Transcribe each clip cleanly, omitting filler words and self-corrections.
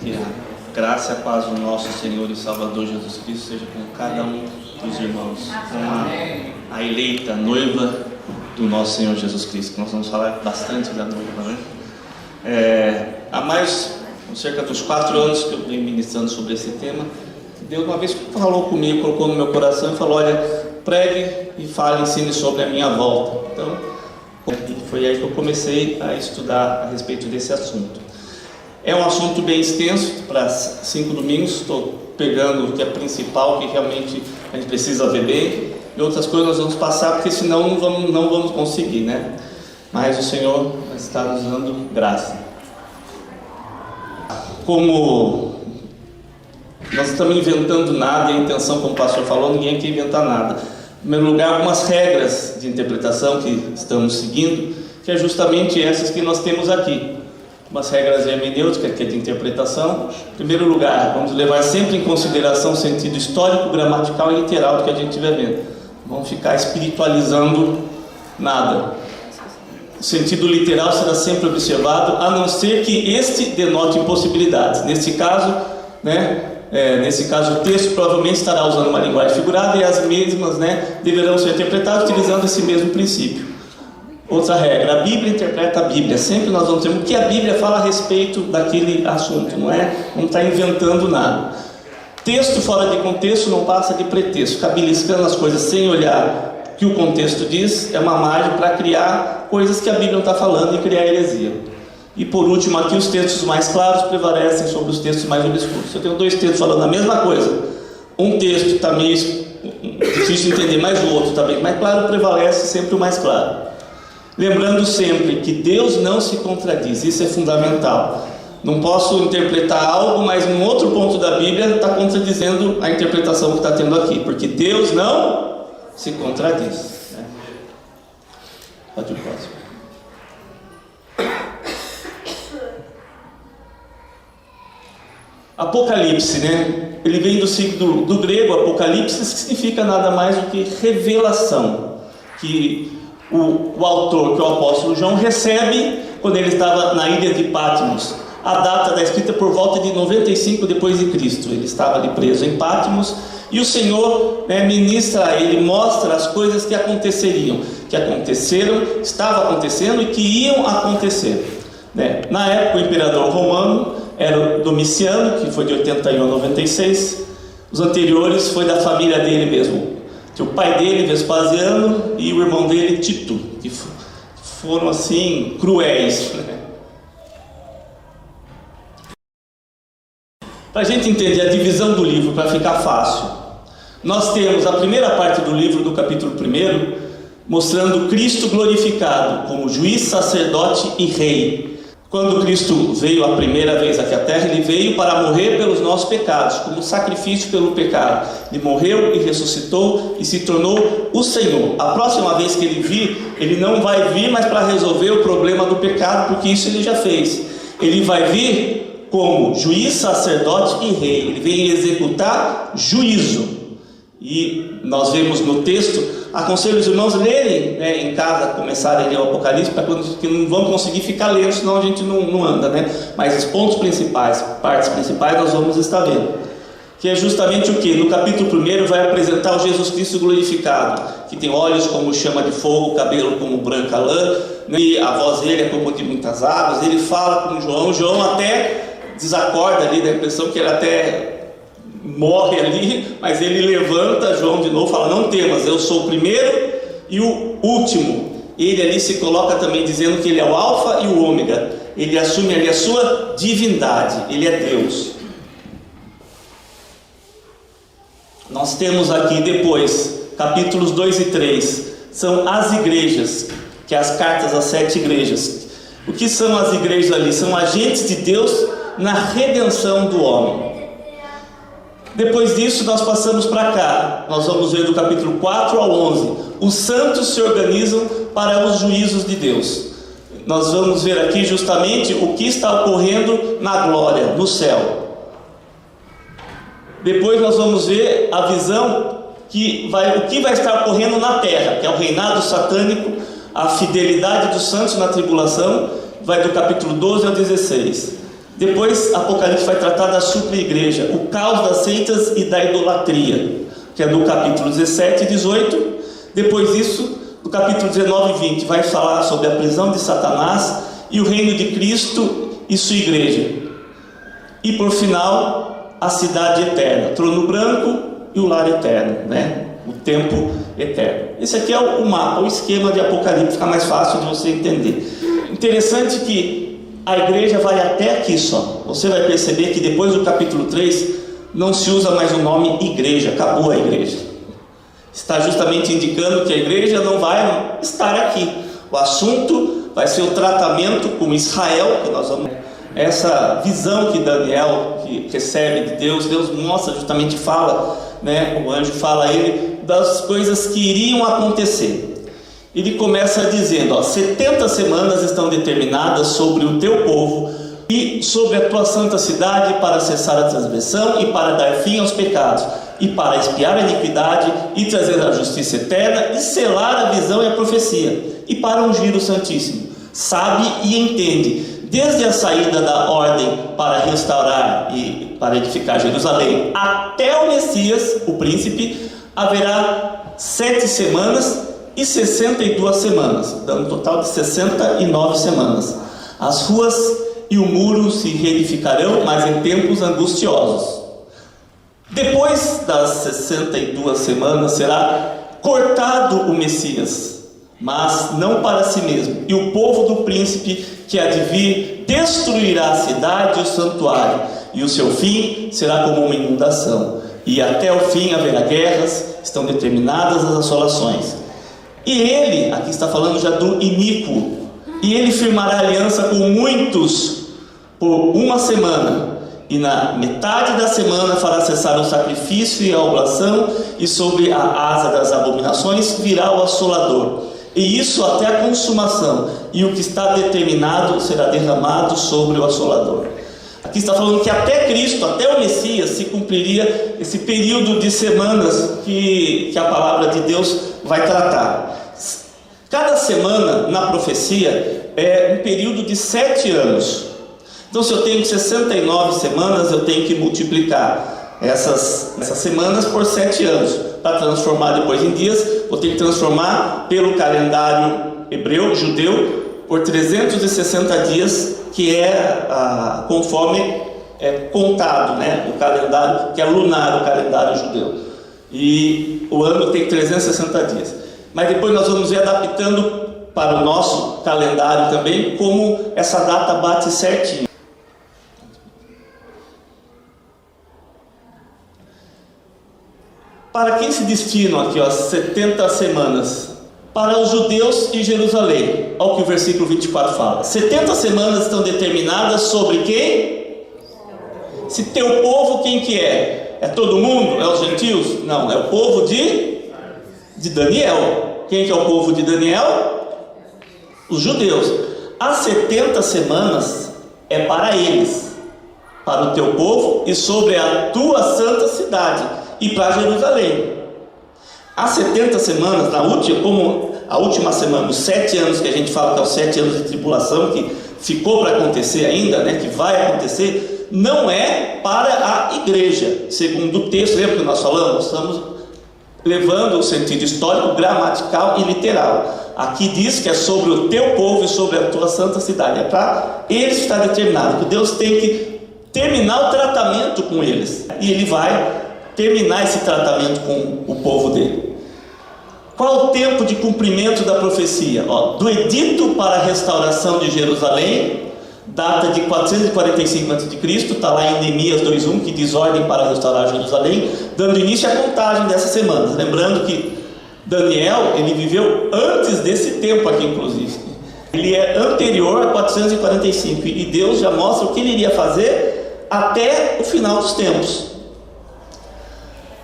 Que a graça e a paz do nosso Senhor e Salvador Jesus Cristo seja com cada um dos irmãos, com a eleita noiva do nosso Senhor Jesus Cristo, que nós vamos falar bastante da noiva, né? Há cerca dos 4 anos que eu venho ministrando sobre esse tema. Deus uma vez falou comigo, colocou no meu coração e falou: olha, pregue e fale, ensine sobre a minha volta. Então, foi aí que eu comecei a estudar a respeito desse assunto. É um assunto bem extenso, para 5 domingos, estou pegando o que é principal, que realmente a gente precisa ver bem, e outras coisas nós vamos passar, porque senão não vamos conseguir, né? Mas o Senhor está nos dando graça. Como nós não estamos inventando nada, e a intenção, como o pastor falou, ninguém quer inventar nada. Em primeiro lugar, algumas regras de interpretação que estamos seguindo, que é justamente essas que nós temos aqui. Umas regras de hermenêutica, que é de interpretação. Em primeiro lugar, vamos levar sempre em consideração o sentido histórico, gramatical e literal do que a gente estiver vendo. Não vamos ficar espiritualizando nada. O sentido literal será sempre observado, a não ser que este denote impossibilidades. Nesse caso, o texto provavelmente estará usando uma linguagem figurada, e as mesmas, deverão ser interpretadas utilizando esse mesmo princípio. Outra regra: a Bíblia interpreta a Bíblia. Sempre nós vamos ter o que a Bíblia fala a respeito daquele assunto, não está inventando nada. Texto fora de contexto não passa de pretexto. Ficar beliscando as coisas sem olhar o que o contexto diz é uma margem para criar coisas que a Bíblia não está falando e criar heresia. E por último, aqui os textos mais claros prevalecem sobre os textos mais obscuros. Eu tenho 2 textos falando a mesma coisa. Um texto está meio difícil de entender, mas o outro está bem mais claro, prevalece sempre o mais claro. Lembrando sempre que Deus não se contradiz, isso é fundamental. Não posso interpretar algo, mas um outro ponto da Bíblia está contradizendo a interpretação que está tendo aqui, porque Deus não se contradiz. Pode ir próximo. Apocalipse, ele vem do grego apocalipse, que significa nada mais do que revelação, que o autor, que é o apóstolo João, recebe quando ele estava na ilha de Patmos. A data da escrita por volta de 95 depois de Cristo. Ele estava ali preso em Patmos, e o Senhor ministra a ele, mostra as coisas que aconteceriam, que aconteceram, estavam acontecendo e que iam acontecer. Na época, o imperador romano era Domiciano, que foi de 81 a 96. Os anteriores foi da família dele mesmo. O pai dele, Vespasiano, e o irmão dele, Tito, que foram assim cruéis. Para a gente entender a divisão do livro, para ficar fácil, nós temos a primeira parte do livro, do capítulo 1, mostrando Cristo glorificado como juiz, sacerdote e rei. Quando Cristo veio a primeira vez aqui à terra, ele veio para morrer pelos nossos pecados, como sacrifício pelo pecado. Ele morreu e ressuscitou e se tornou o Senhor. A próxima vez que ele vir, ele não vai vir mais para resolver o problema do pecado, porque isso ele já fez. Ele vai vir como juiz, sacerdote e rei. Ele vem executar juízo. E nós vemos no texto, aconselho os irmãos a lerem em casa, começarem a ler o Apocalipse, que não vão conseguir ficar lendo, senão a gente não anda, Mas os pontos principais, partes principais, nós vamos estar vendo. Que é justamente o que? No capítulo 1 vai apresentar o Jesus Cristo glorificado, que tem olhos como chama de fogo, cabelo como branca lã, e a voz dele é como de muitas águas. Ele fala com João até desacorda ali, da impressão que ele até morre ali, mas ele levanta João de novo e fala: não temas, eu sou o primeiro e o último. Ele ali se coloca também dizendo que ele é o alfa e o ômega. Ele assume ali a sua divindade, ele é Deus. Nós temos aqui depois capítulos 2 e 3, são as igrejas, que é as cartas às 7 igrejas. O que são as igrejas ali? São agentes de Deus na redenção do homem. Depois disso nós passamos para cá, nós vamos ver do capítulo 4 ao 11, os santos se organizam para os juízos de Deus. Nós vamos ver aqui justamente o que está ocorrendo na glória, no céu. Depois nós vamos ver a visão o que vai estar ocorrendo na terra, que é o reinado satânico, a fidelidade dos santos na tribulação, vai do capítulo 12 ao 16. Depois Apocalipse vai tratar da super-igreja, o caos das seitas e da idolatria, que é do capítulo 17 e 18. Depois disso, do capítulo 19 e 20, vai falar sobre a prisão de Satanás e o reino de Cristo e sua igreja. E por final, a cidade eterna, trono branco e o lar eterno, né? O tempo eterno. Esse aqui é o mapa, o esquema de Apocalipse, fica mais fácil de você entender. Interessante que a igreja vai até aqui só. Você vai perceber que depois do capítulo 3 não se usa mais o nome igreja, acabou a igreja. Está justamente indicando que a igreja não vai estar aqui. O assunto vai ser o tratamento com Israel, que nós vamos... Essa visão que Daniel que recebe de Deus, Deus mostra, justamente fala, né? O anjo fala a ele das coisas que iriam acontecer. Ele começa dizendo, 70 semanas estão determinadas sobre o teu povo e sobre a tua santa cidade para cessar a transgressão e para dar fim aos pecados e para expiar a iniquidade e trazer a justiça eterna e selar a visão e a profecia e para ungir o Santíssimo. Sabe e entende. Desde a saída da ordem para restaurar e para edificar Jerusalém até o Messias, o príncipe, haverá 7 semanas e 62 semanas, dando um total de 69 semanas. As ruas e o muro se reedificarão, mas em tempos angustiosos. Depois das 62 semanas será cortado o Messias, mas não para si mesmo, e o povo do príncipe que há de vir destruirá a cidade e o santuário, e o seu fim será como uma inundação, e até o fim haverá guerras, estão determinadas as assolações. E ele, aqui está falando já do iníquo, e ele firmará aliança com muitos por 1 semana, e na metade da semana fará cessar o sacrifício e a oblação, e sobre a asa das abominações virá o assolador. E isso até a consumação, e o que está determinado será derramado sobre o assolador. Aqui está falando que até Cristo, até o Messias, se cumpriria esse período de semanas que a palavra de Deus vai tratar. Cada semana na profecia é um período de 7 anos. Então, se eu tenho 69 semanas, eu tenho que multiplicar essas semanas por 7 anos. Para transformar depois em dias, vou ter que transformar pelo calendário hebreu, judeu, por 360 dias, que é conforme é contado, né? O calendário, que é lunar, o calendário judeu. E o ano tem 360 dias. Mas depois nós vamos ir adaptando para o nosso calendário também, como essa data bate certinho. Para quem se destinam aqui, 70 semanas? Para os judeus e Jerusalém. Olha o que o versículo 24 fala. 70 semanas estão determinadas sobre quem? Se teu povo, quem que é? É todo mundo? É os gentios? Não, é o povo de Daniel. Quem que é o povo de Daniel? Os judeus. As 70 semanas é para eles, para o teu povo e sobre a tua santa cidade. E para Jerusalém. As 70 semanas, como a última semana, os 7 anos que a gente fala que é os 7 anos de tribulação, que ficou para acontecer ainda, né, que vai acontecer, não é para a igreja, segundo o texto. Lembra que nós falamos? Estamos levando o sentido histórico, gramatical e literal. Aqui diz que é sobre o teu povo e sobre a tua santa cidade. É para eles que está determinado, que Deus tem que terminar o tratamento com eles. E Ele vai terminar esse tratamento com o povo dele. Qual o tempo de cumprimento da profecia? Do edito para a restauração de Jerusalém, data de 445 a.C., está lá em Neemias 2:1, que diz ordem para restaurar Jerusalém, dando início à contagem dessas semanas. Lembrando que Daniel, ele viveu antes desse tempo aqui, inclusive. Ele é anterior a 445, e Deus já mostra o que ele iria fazer até o final dos tempos.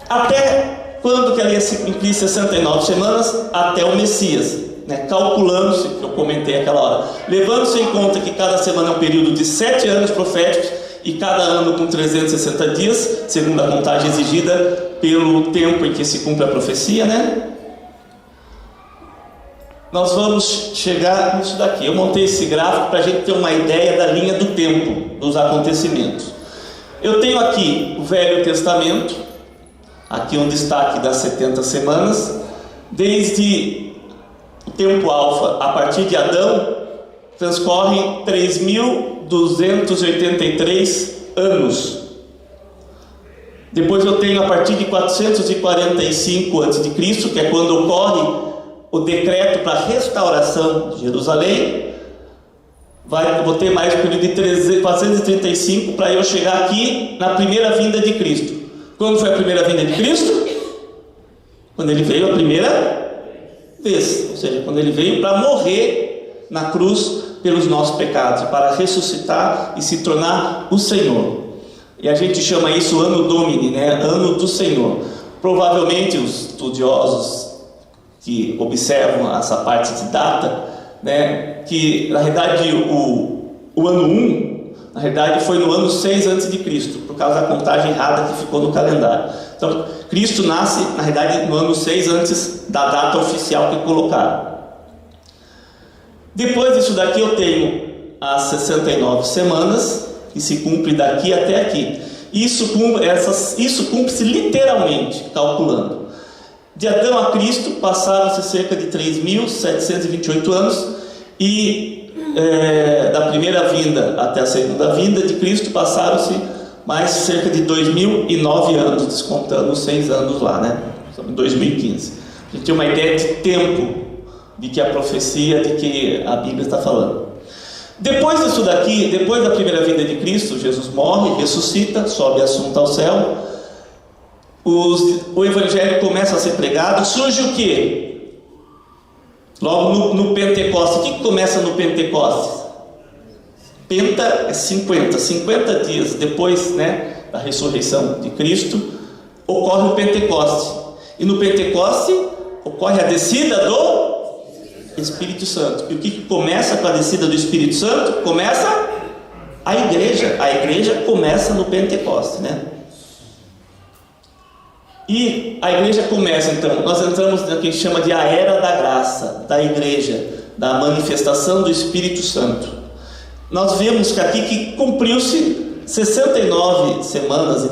Até quando que ela ia se cumprir 69 semanas? Até o Messias, né? Calculando-se, que eu comentei aquela hora, levando-se em conta que cada semana é um período de 7 anos proféticos, e cada ano com 360 dias, segundo a contagem exigida pelo tempo em que se cumpre a profecia, né? nós vamos chegar nisso daqui. Eu montei esse gráfico para a gente ter uma ideia da linha do tempo, dos acontecimentos. Eu tenho aqui o Velho Testamento, aqui um destaque das 70 semanas, desde o tempo alfa, a partir de Adão, transcorrem 3.283 anos. Depois eu tenho a partir de 445 a.C., que é quando ocorre o decreto para a restauração de Jerusalém. Vou ter mais um período de 435 para eu chegar aqui na primeira vinda de Cristo. Quando foi a primeira vinda de Cristo? Quando ele veio a primeira vez, ou seja, quando ele veio para morrer na cruz pelos nossos pecados, para ressuscitar e se tornar o Senhor. E a gente chama isso Anno Domini, né? Ano do Senhor. Provavelmente os estudiosos que observam essa parte de data, né, que na realidade o ano 1, na realidade foi no ano 6 a.C., por causa da contagem errada que ficou no calendário. Então, Cristo nasce, na realidade, no ano 6 antes da data oficial que colocaram. Depois disso daqui eu tenho as 69 semanas, que se cumpre daqui até aqui. Isso cumpre-se literalmente, calculando. De Adão a Cristo passaram-se cerca de 3.728 anos, e da primeira vinda até a segunda vinda de Cristo passaram-se mais cerca de 2009 anos, descontando os 6 anos lá, né? Em 2015. A gente tem uma ideia de tempo de que a profecia, de que a Bíblia está falando. Depois disso daqui, depois da primeira vinda de Cristo, Jesus morre, ressuscita, sobe assunto ao céu, o Evangelho começa a ser pregado, surge o quê? Logo no Pentecostes. O que começa no Pentecostes? Penta é 50 dias depois, né, da ressurreição de Cristo, ocorre o Pentecostes. E no Pentecostes ocorre a descida do Espírito Santo. E o que começa com a descida do Espírito Santo? Começa a igreja. A igreja começa no Pentecostes, né? E a igreja começa, então, nós entramos no que a gente chama de a era da graça, da igreja, da manifestação do Espírito Santo. Nós vemos que aqui que cumpriu-se 69 semanas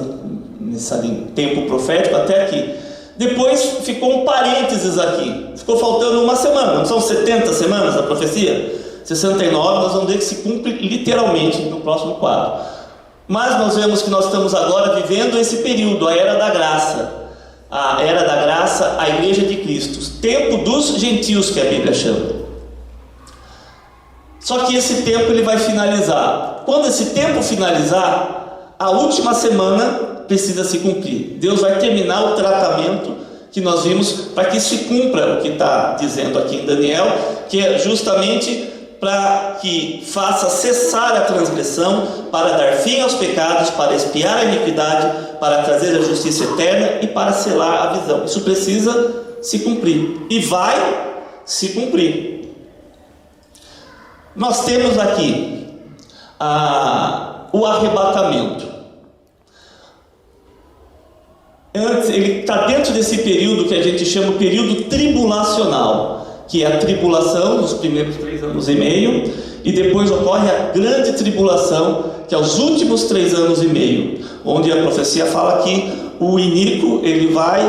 nesse tempo profético até aqui. Depois ficou um parênteses aqui, ficou faltando uma semana, não são 70 semanas da profecia? 69, nós vamos ver que se cumpre literalmente no próximo quadro. Mas nós vemos que nós estamos agora vivendo esse período, a era da graça. A era da graça, a igreja de Cristo, o tempo dos gentios, que a Bíblia chama. Só que esse tempo ele vai finalizar. Quando esse tempo finalizar, a última semana precisa se cumprir. Deus vai terminar o tratamento que nós vimos para que se cumpra o que está dizendo aqui em Daniel, que é justamente para que faça cessar a transgressão, para dar fim aos pecados, para expiar a iniquidade, para trazer a justiça eterna e para selar a visão. Isso precisa se cumprir e vai se cumprir. Nós temos aqui o arrebatamento. Antes, ele está dentro desse período que a gente chama o período tribulacional, que é a tribulação dos primeiros 3 anos e meio, e depois ocorre a grande tribulação, que é os últimos 3 anos e meio, onde a profecia fala que o iníquo ele vai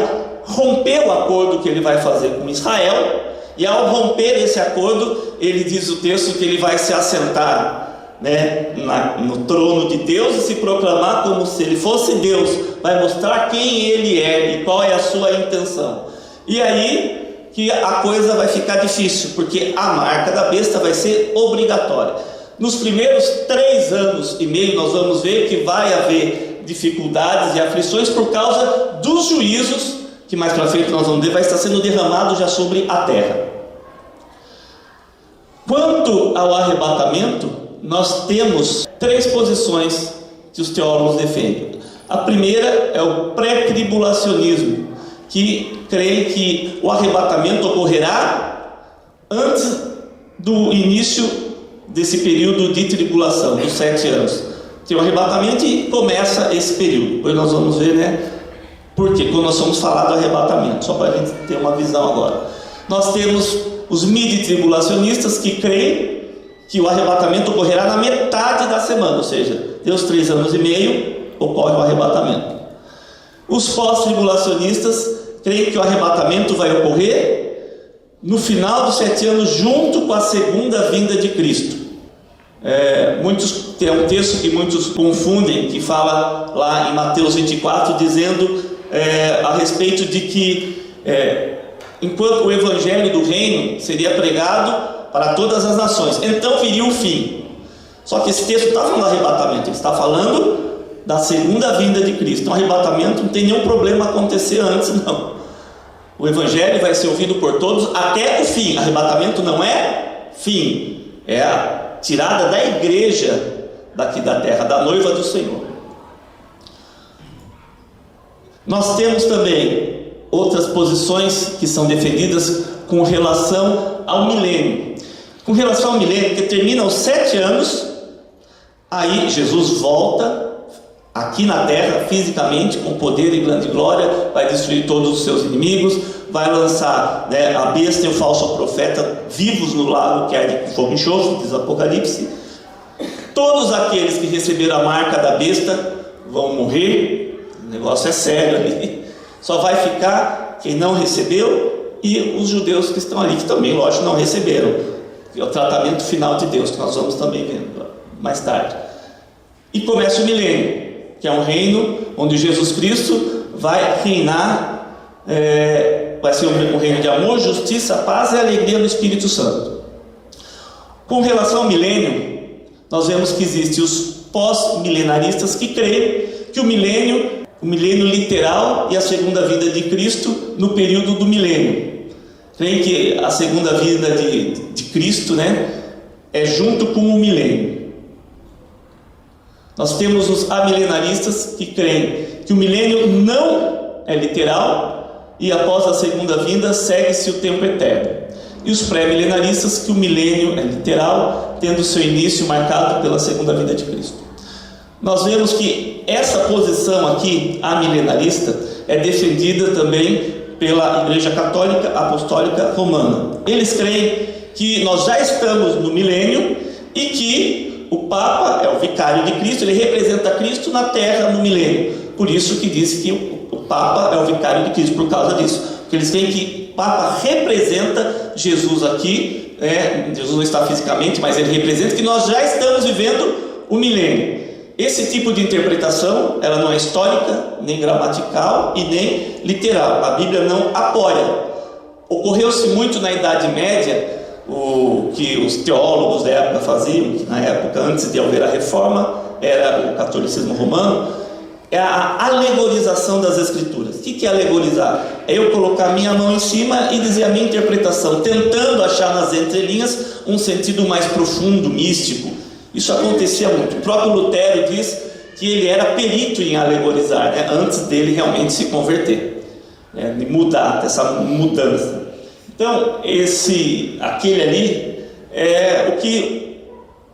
romper o acordo que ele vai fazer com Israel, e ao romper esse acordo, ele diz o texto que ele vai se assentar, né, no trono de Deus e se proclamar como se ele fosse Deus, vai mostrar quem ele é e qual é a sua intenção. E aí que a coisa vai ficar difícil, porque a marca da besta vai ser obrigatória. Nos primeiros 3 anos e meio nós vamos ver que vai haver dificuldades e aflições por causa dos juízos, que mais para frente nós vamos ver, vai estar sendo derramado já sobre a terra. Quanto ao arrebatamento, nós temos 3 posições que os teólogos defendem. A primeira é o pré-tribulacionismo, que creem que o arrebatamento ocorrerá antes do início desse período de tribulação, dos 7 anos. Tem o arrebatamento e começa esse período. Depois nós vamos ver, né? Por quê? Quando nós vamos falar do arrebatamento, só para a gente ter uma visão agora. Nós temos os midi-tribulacionistas que creem que o arrebatamento ocorrerá na metade da semana, ou seja, deu os 3 anos e meio, ocorre o arrebatamento. Os pós-tribulacionistas creem que o arrebatamento vai ocorrer no final dos 7 anos, junto com a segunda vinda de Cristo. Tem um texto que muitos confundem, que fala lá em Mateus 24, dizendo a respeito de que enquanto o evangelho do reino seria pregado para todas as nações, então viria o fim. Só que esse texto está falando do arrebatamento, ele está falando da segunda vinda de Cristo. Então, o arrebatamento não tem nenhum problema acontecer antes, não. O evangelho vai ser ouvido por todos até o fim. Arrebatamento não é fim, é a tirada da igreja daqui da terra, da noiva do Senhor. Nós temos também outras posições que são defendidas com relação ao milênio. Com relação ao milênio, que termina aos 7 anos, aí Jesus volta aqui na terra, fisicamente, com poder e grande glória, vai destruir todos os seus inimigos, vai lançar a besta e o falso profeta vivos no lago que arde com fogo e enxofre, diz Apocalipse. Todos aqueles que receberam a marca da besta vão morrer, o negócio é sério ali. Só vai ficar quem não recebeu e os judeus que estão ali, que também, lógico, não receberam. É o tratamento final de Deus, que nós vamos também ver mais tarde. E começa o milênio, que é um reino onde Jesus Cristo vai reinar, vai ser um reino de amor, justiça, paz e alegria no Espírito Santo. Com relação ao milênio, nós vemos que existem os pós-milenaristas que creem que o milênio literal e a segunda vinda de Cristo no período do milênio. Creem que a segunda vinda de Cristo, é junto com o milênio. Nós temos os amilenaristas que creem que o milênio não é literal e após a segunda vinda segue-se o tempo eterno. E os pré-milenaristas que o milênio é literal, tendo seu início marcado pela segunda vinda de Cristo. Nós vemos que essa posição aqui, amilenarista, é defendida também pela Igreja Católica Apostólica Romana. Eles creem que nós já estamos no milênio e que o Papa é o vicário de Cristo, ele representa Cristo na terra no milênio. Por isso que diz que o Papa é o vicário de Cristo, por causa disso. Porque eles creem que o Papa representa Jesus aqui, Jesus não está fisicamente, mas ele representa que nós já estamos vivendo o milênio. Esse tipo de interpretação, ela não é histórica, nem gramatical e nem literal. A Bíblia não apoia. Ocorreu-se muito na Idade Média o que os teólogos da época faziam, que na época, antes de haver a reforma, era o catolicismo romano, é a alegorização das Escrituras. O que é alegorizar? É eu colocar minha mão em cima e dizer a minha interpretação, tentando achar nas entrelinhas um sentido mais profundo, místico. Isso acontecia muito. O próprio Lutero diz que ele era perito em alegorizar, antes dele realmente se converter, de mudar, essa mudança. Então, aquele ali é o que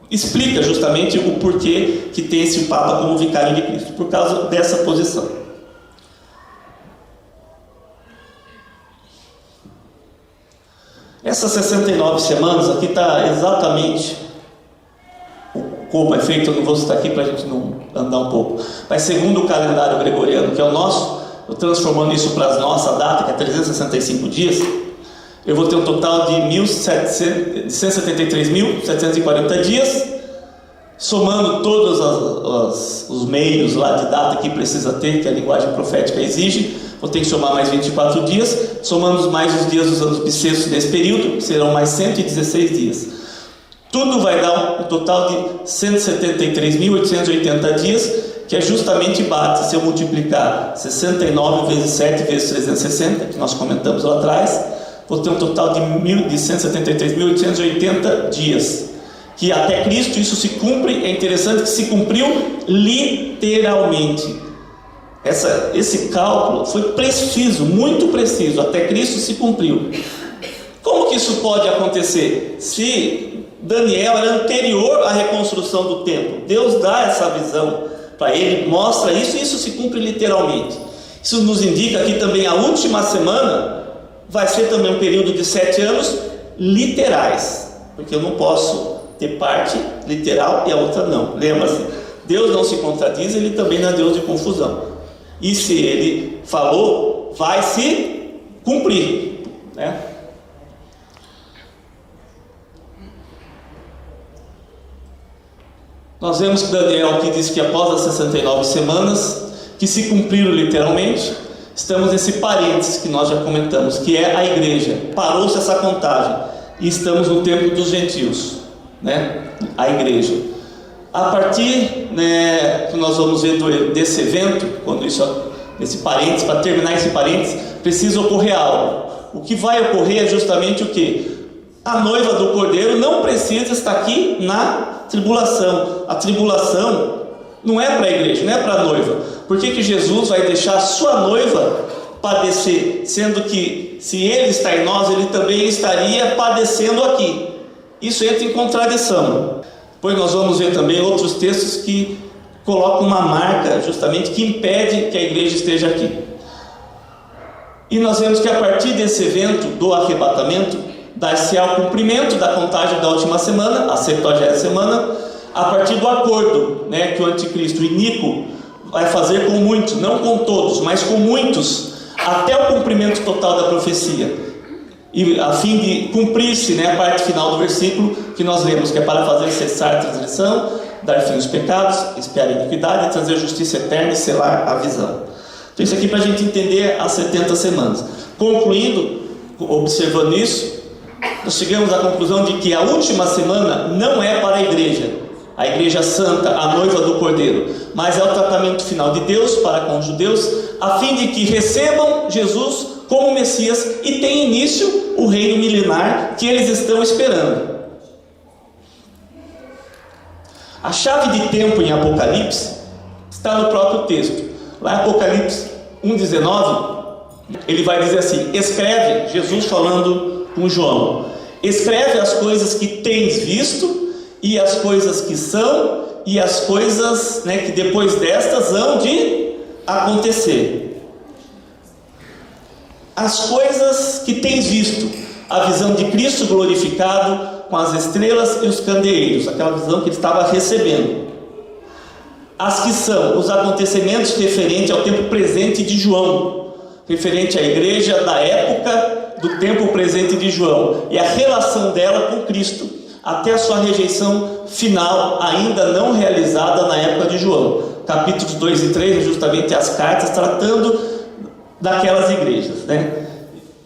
explica justamente o porquê que tem esse Papa como vicário de Cristo, por causa dessa posição. Essas 69 semanas aqui está exatamente como é feito. Eu não vou citar aqui para a gente não andar um pouco, mas segundo o calendário gregoriano, que é o nosso, eu transformando isso para a nossa data, que é 365 dias, eu vou ter um total de 173.740 dias, somando todos os meios lá de data que precisa ter, que a linguagem profética exige. Vou ter que somar mais 24 dias, somando mais os dias dos anos bissextos nesse período, serão mais 116 dias. Tudo vai dar um total de 173.880 dias, que é justamente bate, se eu multiplicar 69 vezes 7 vezes 360, que nós comentamos lá atrás, vou ter um total de 173.880 dias. Que até Cristo isso se cumpre, é interessante que se cumpriu literalmente. Esse cálculo foi preciso, muito preciso, até Cristo se cumpriu. Como que isso pode acontecer? Se Daniel era anterior à reconstrução do templo, Deus dá essa visão para ele, mostra isso e isso se cumpre literalmente. Isso nos indica que também a última semana vai ser também um período de 7 anos literais, porque eu não posso ter parte literal e a outra não. Lembra-se, Deus não se contradiz, Ele também não é Deus de confusão. E se Ele falou, vai se cumprir, né? Nós vemos que Daniel aqui diz que após as 69 semanas, que se cumpriram literalmente, estamos nesse parênteses que nós já comentamos, que é a igreja. Parou-se essa contagem e estamos no tempo dos gentios, né? A igreja. A partir, né, que nós vamos ver desse evento, quando esse parênteses, para terminar esse parênteses, precisa ocorrer algo. O que vai ocorrer é justamente o quê? A noiva do Cordeiro não precisa estar aqui na tribulação. A tribulação não é para a igreja, não é para a noiva. Por que Jesus vai deixar a sua noiva padecer, sendo que se Ele está em nós, Ele também estaria padecendo aqui? Isso entra em contradição. Depois nós vamos ver também outros textos que colocam uma marca justamente que impede que a igreja esteja aqui. E nós vemos que a partir desse evento do arrebatamento, dar-se ao cumprimento da contagem da última semana, a 70ª semana, a partir do acordo, né, que o anticristo iníquo vai fazer com muitos, não com todos, mas com muitos, até o cumprimento total da profecia, e a fim de cumprir-se, né, a parte final do versículo que nós lemos, que é para fazer cessar a transgressão, dar fim aos pecados, expiar a iniquidade, trazer justiça eterna e selar a visão. Então isso aqui para a gente entender as 70 semanas. Concluindo, observando isso, nós chegamos à conclusão de que a última semana não é para a igreja santa, a noiva do Cordeiro, mas é o tratamento final de Deus para com os judeus, a fim de que recebam Jesus como Messias e tenha início o reino milenar que eles estão esperando. A chave de tempo em Apocalipse está no próprio texto. Lá em Apocalipse 1,19, ele vai dizer assim: escreve, Jesus falando com João, escreve as coisas que tens visto, e as coisas que são, e as coisas, né, que depois destas hão de acontecer. As coisas que tens visto, a visão de Cristo glorificado com as estrelas e os candeeiros, aquela visão que ele estava recebendo. As que são os acontecimentos referentes ao tempo presente de João, referente à igreja da época do tempo presente de João, e a relação dela com Cristo, até a sua rejeição final, ainda não realizada na época de João. Capítulos 2 e 3, justamente as cartas tratando daquelas igrejas, né?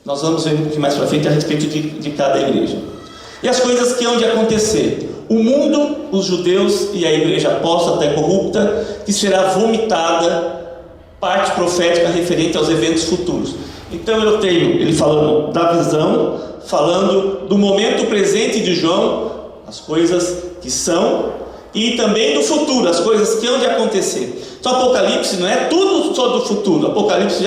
Nós vamos ver um pouquinho mais para frente a respeito de cada igreja. E as coisas que hão de acontecer: o mundo, os judeus e a igreja apóstata até corrupta, que será vomitada, parte profética referente aos eventos futuros. Então eu tenho ele falando da visão, falando do momento presente de João, as coisas que são, e também do futuro, as coisas que hão de acontecer. Então Apocalipse não é tudo sobre o futuro. Apocalipse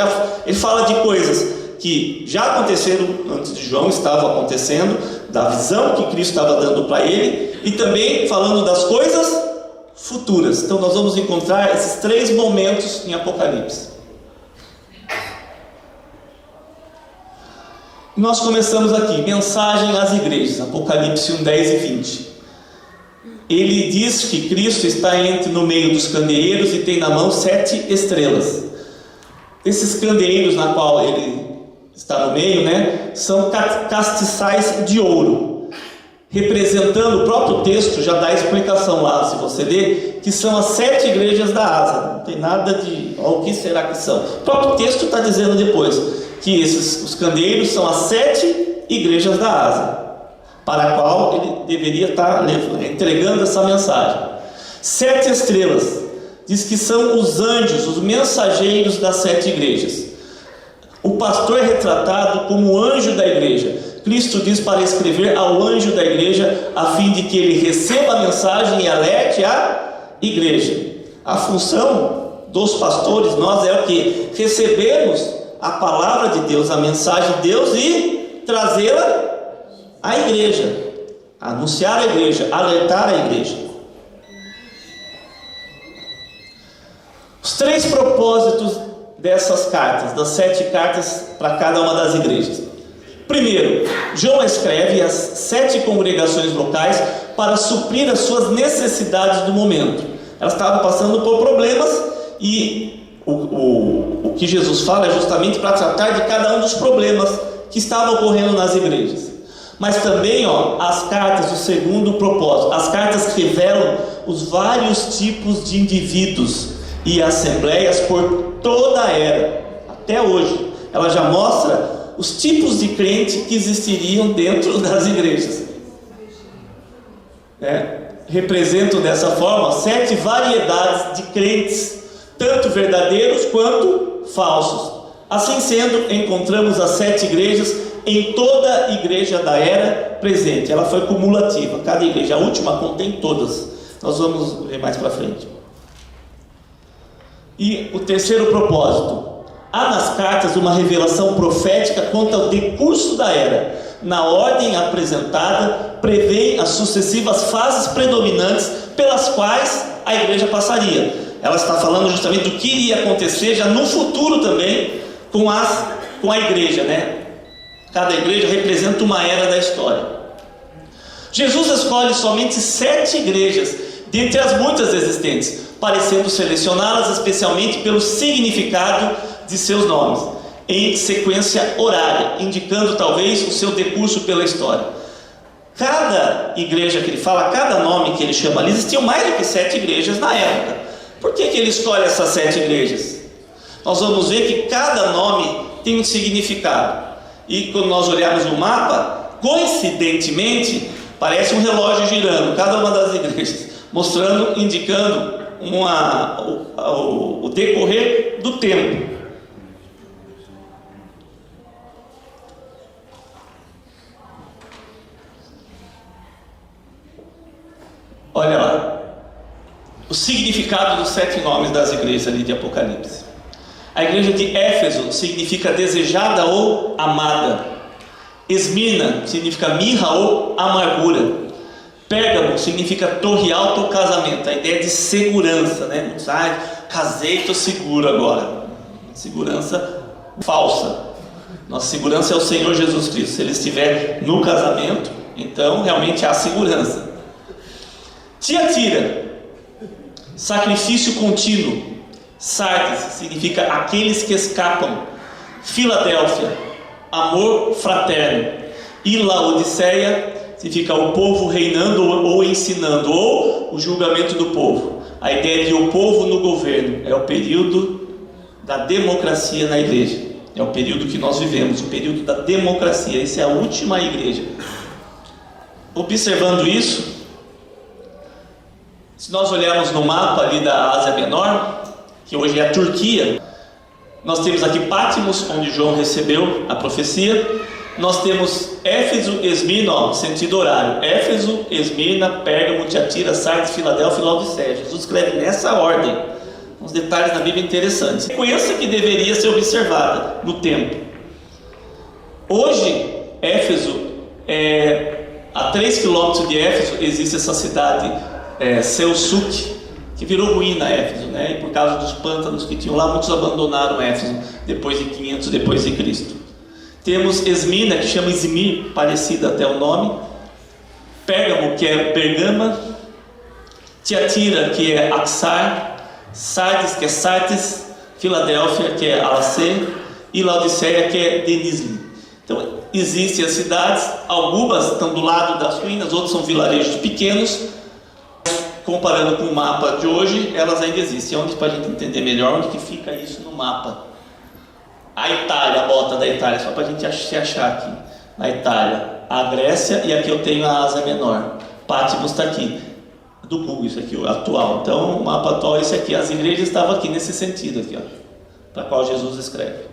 ele fala de coisas que já aconteceram antes de João, estavam acontecendo, da visão que Cristo estava dando para ele, e também falando das coisas futuras. Então nós vamos encontrar esses 3 momentos em Apocalipse. Nós começamos aqui, mensagem às igrejas, Apocalipse 1, 10 e 20. Ele diz que Cristo está no meio dos candeeiros e tem na mão 7 estrelas. Esses candeeiros na qual ele está no meio, né, são castiçais de ouro, representando, o próprio texto já dá a explicação lá, se você ler, que são as 7 igrejas da Ásia. Não tem nada de, o que será que são? O próprio texto está dizendo depois que os candeeiros são as 7 igrejas da Ásia, para a qual ele deveria estar entregando essa mensagem. 7 estrelas, diz que são os anjos, os mensageiros das 7 igrejas. O pastor é retratado como o anjo da igreja. Cristo diz para escrever ao anjo da igreja, a fim de que ele receba a mensagem e alerte a igreja. A função dos pastores, nós, é o que? Recebermos a palavra de Deus, a mensagem de Deus, e trazê-la à igreja, anunciar a igreja, alertar a igreja. Os 3 propósitos dessas cartas, das 7 cartas para cada uma das igrejas. Primeiro, João escreve às 7 congregações locais para suprir as suas necessidades do momento. Elas estavam passando por problemas e o que Jesus fala é justamente para tratar de cada um dos problemas que estavam ocorrendo nas igrejas. Mas também, as cartas, o segundo propósito, as cartas revelam os vários tipos de indivíduos e assembleias por toda a era, até hoje. Ela já mostra os tipos de crente que existiriam dentro das igrejas. Representam dessa forma 7 variedades de crentes, tanto verdadeiros quanto falsos. Assim sendo, encontramos as 7 igrejas em toda a igreja da era presente. Ela foi cumulativa, cada igreja, a última contém todas. Nós vamos ver mais para frente. E o terceiro propósito: há nas cartas uma revelação profética quanto ao decurso da era. Na ordem apresentada, prevê as sucessivas fases predominantes pelas quais a igreja passaria. Ela está falando justamente do que iria acontecer já no futuro também com a igreja, Cada igreja representa uma era da história. Jesus escolhe somente 7 igrejas dentre as muitas existentes, parecendo selecioná-las especialmente pelo significado de seus nomes, em sequência horária, indicando talvez o seu decurso pela história. Cada igreja que ele fala, cada nome que ele chama ali, existiam mais do que 7 igrejas na época. Por que ele escolhe essas 7 igrejas? Nós vamos ver que cada nome tem um significado. E quando nós olharmos no mapa, coincidentemente, parece um relógio girando, cada uma das igrejas, mostrando, indicando o decorrer do tempo. Olha lá, o significado dos 7 nomes das igrejas ali de Apocalipse. A igreja de Éfeso significa desejada ou amada. Esmirna significa mirra ou amargura. Pérgamo significa torre alta ou casamento. A ideia de segurança, casei, estou seguro agora. Segurança falsa. Nossa segurança é o Senhor Jesus Cristo. Se Ele estiver no casamento, então realmente há segurança. Tiatira, sacrifício contínuo. Sardes significa aqueles que escapam. Filadélfia, amor fraterno. E Laodiceia significa o povo reinando ou ensinando, ou o julgamento do povo. A ideia de o povo no governo é o período da democracia na igreja. É o período que nós vivemos, o período da democracia. Essa é a última igreja. Observando isso, se nós olharmos no mapa ali da Ásia Menor, que hoje é a Turquia, nós temos aqui Patmos, onde João recebeu a profecia. Nós temos Éfeso, Esmirna, sentido horário: Éfeso, Esmirna, Pérgamo, Tiatira, Sardes, Filadélfia e Laodiceia. Jesus escreve nessa ordem. Uns detalhes na Bíblia interessantes. Sequência que deveria ser observada no tempo. Hoje, Éfeso, a 3 quilômetros de Éfeso, existe essa cidade, Selçuk, que virou ruína Éfeso, E por causa dos pântanos que tinham lá, muitos abandonaram Éfeso depois de 500 depois de Cristo. Temos Esmirna, que chama Izmir, parecida até o nome. Pérgamo, que é Pergama. Tiatira, que é Axar. Sardes, que é Sartes. Filadélfia, que é Alacê. E Laodiceia, que é Denisli. Então, existem as cidades, algumas estão do lado das ruínas, outras são vilarejos pequenos. Comparando com o mapa de hoje, elas ainda existem. Onde, para a gente entender melhor, onde que fica isso no mapa? A Itália, a bota da Itália, só para a gente se achar aqui. Na Itália, a Grécia, e aqui eu tenho a Ásia Menor. Patmos está aqui. Do Google isso aqui, o atual. Então, o mapa atual é esse aqui. As igrejas estavam aqui, nesse sentido aqui, para qual Jesus escreve.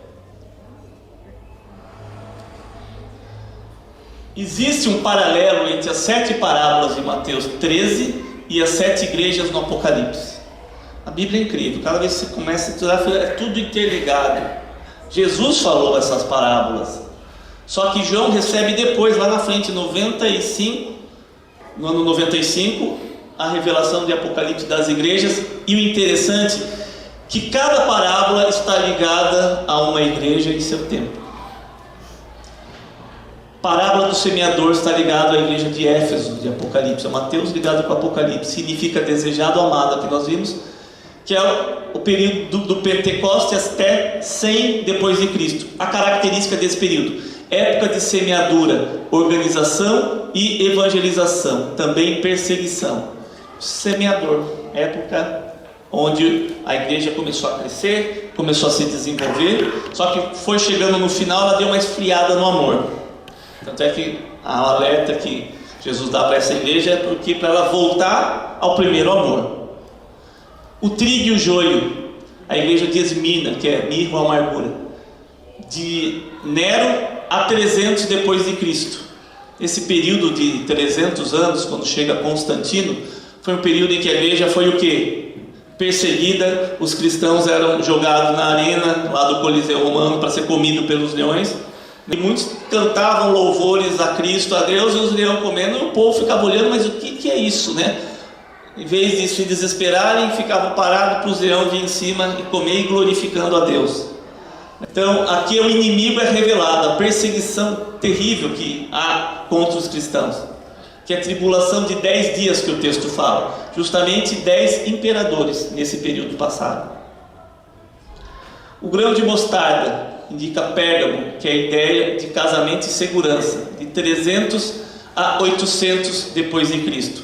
Existe um paralelo entre as 7 parábolas de Mateus 13 e as 7 igrejas no Apocalipse. A Bíblia é incrível. Cada vez que você começa a estudar, é tudo interligado. Jesus falou essas parábolas, só que João recebe depois, lá na frente, no ano 95, a revelação de Apocalipse das igrejas. E o interessante, que cada parábola está ligada a uma igreja em seu tempo. Parábola do semeador está ligado à igreja de Éfeso, de Apocalipse. É Mateus ligado com Apocalipse. Significa desejado, amado, que nós vimos, que é o período do Pentecostes até 100 depois de Cristo. A característica desse período: época de semeadura, organização e evangelização, também perseguição. Semeador, época onde a igreja começou a crescer, começou a se desenvolver, só que foi chegando no final, ela deu uma esfriada no amor. Tanto é que o alerta que Jesus dá para essa igreja é porque para ela voltar ao primeiro amor. O trigo e o joio, a igreja de Esmina, que é mirra ou amargura, de Nero a 300 depois de Cristo. Esse período de 300 anos, quando chega Constantino, foi um período em que a igreja foi o quê? Perseguida. Os cristãos eram jogados na arena lá do Coliseu Romano para ser comido pelos leões, e muitos cantavam louvores a Cristo, a Deus, e os leões comendo, e o povo ficava olhando, mas o que é isso, né? Em vez de se desesperarem, ficavam parados para os leões vir em cima e comer, e glorificando a Deus. Então aqui o inimigo é revelado, a perseguição terrível que há contra os cristãos, que é a tribulação de 10 dias que o texto fala, justamente 10 imperadores nesse período passado. O grão de mostarda indica Pérgamo, que é a ideia de casamento e segurança, de 300 a 800 depois de Cristo.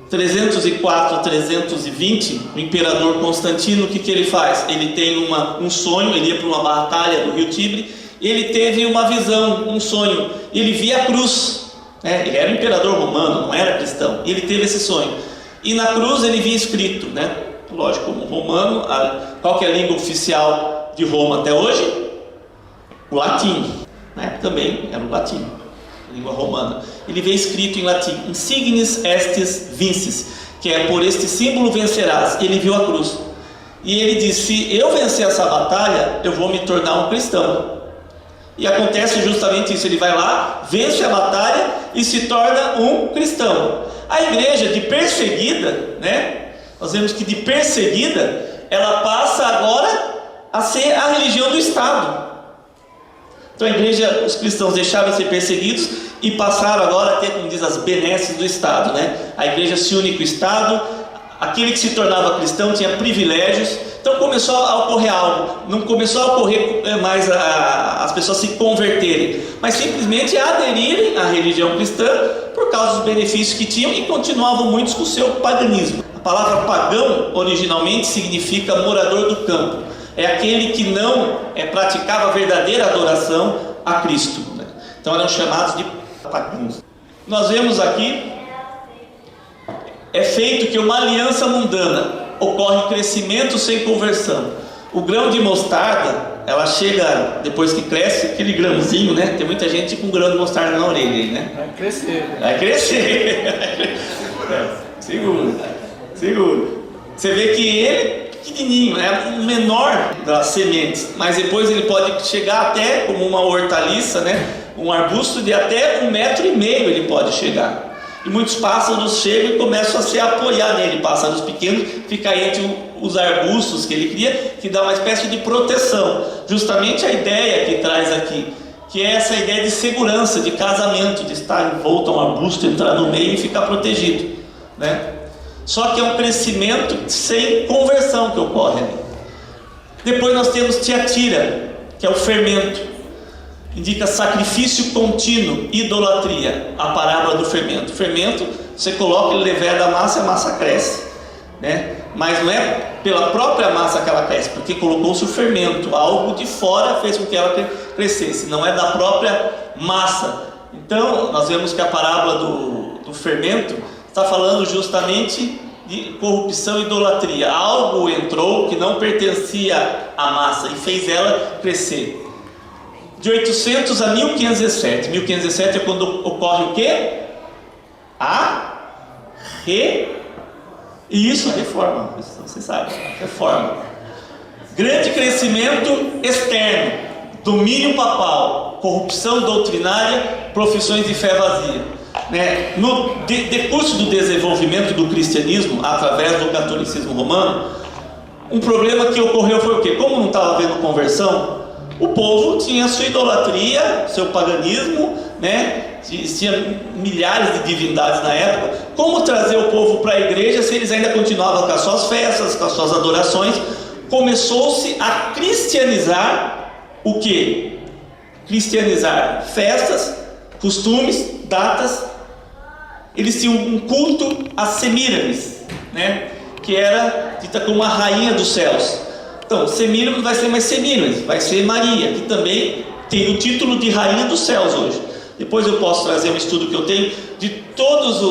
304 a 320, o imperador Constantino, o que ele faz? Ele tem um sonho, ele ia para uma batalha do rio Tibre, e ele teve uma visão, um sonho, ele via a cruz, né? Ele era imperador romano, não era cristão, e ele teve esse sonho, e na cruz ele via escrito, né? Lógico, como romano, qual que é a língua oficial de Roma até hoje? O latim, né? Também era o latim, língua romana. Ele vê escrito em latim: insignis estis vinces, que é por este símbolo vencerás. Ele viu a cruz e ele disse: se eu vencer essa batalha, eu vou me tornar um cristão. E acontece justamente isso. Ele vai lá, vence a batalha e se torna um cristão. A igreja de perseguida, né? Nós vemos que de perseguida ela passa agora a ser a religião do Estado. Então a igreja, os cristãos deixaram de ser perseguidos e passaram agora a ter, como diz, as benesses do Estado, né? A igreja se une com o Estado, aquele que se tornava cristão tinha privilégios. Então começou a ocorrer algo, não começou a ocorrer mais as pessoas se converterem, mas simplesmente aderirem à religião cristã por causa dos benefícios que tinham, e continuavam muitos com o seu paganismo. A palavra pagão originalmente significa morador do campo. É aquele que não praticava a verdadeira adoração a Cristo, né? Então eram chamados de pagãos. Nós vemos aqui, é feito que uma aliança mundana, ocorre crescimento sem conversão. O grão de mostarda, ela chega, depois que cresce, aquele grãozinho, né? Tem muita gente com grão de mostarda na orelha aí, né? Vai crescer. Vai crescer. Segura. Você vê que ele pequenininho, é o menor das sementes, mas depois ele pode chegar até como uma hortaliça, né? Um arbusto de até 1,5 metro ele pode chegar. E muitos pássaros chegam e começam a se apoiar nele. Pássaros pequenos ficam entre os arbustos que ele cria, que dá uma espécie de proteção. Justamente a ideia que traz aqui, que é essa ideia de segurança, de casamento, de estar envolto a um arbusto, entrar no meio e ficar protegido, né? Só que é um crescimento sem conversão que ocorre ali. Depois nós temos Tiatira, que é o fermento. Indica sacrifício contínuo, idolatria, a parábola do fermento. O fermento, você coloca, ele leveda a massa e a massa cresce, né? Mas não é pela própria massa que ela cresce, porque colocou-se o fermento, algo de fora fez com que ela crescesse, não é da própria massa. Então nós vemos que a parábola do fermento está falando justamente de corrupção e idolatria. Algo entrou que não pertencia à massa e fez ela crescer. De 800 a 1517. 1517 é quando ocorre o quê? Reforma. Você sabe, reforma. Grande crescimento externo, domínio papal, corrupção doutrinária, profissões de fé vazia, né? No decurso do desenvolvimento do cristianismo através do catolicismo romano, um problema que ocorreu foi o quê? Como não estava havendo conversão, o povo tinha sua idolatria, seu paganismo, né? Existiam milhares de divindades na época. Como trazer o povo para a igreja se eles ainda continuavam com as suas festas, com as suas adorações? Começou-se a cristianizar o quê? Cristianizar festas, costumes, datas. Eles tinham um culto a Semíramis, né? Que era dita como a rainha dos céus. Então, Semíramis vai ser mais Semíramis, vai ser Maria, que também tem o título de rainha dos céus hoje. Depois eu posso trazer um estudo que eu tenho de todas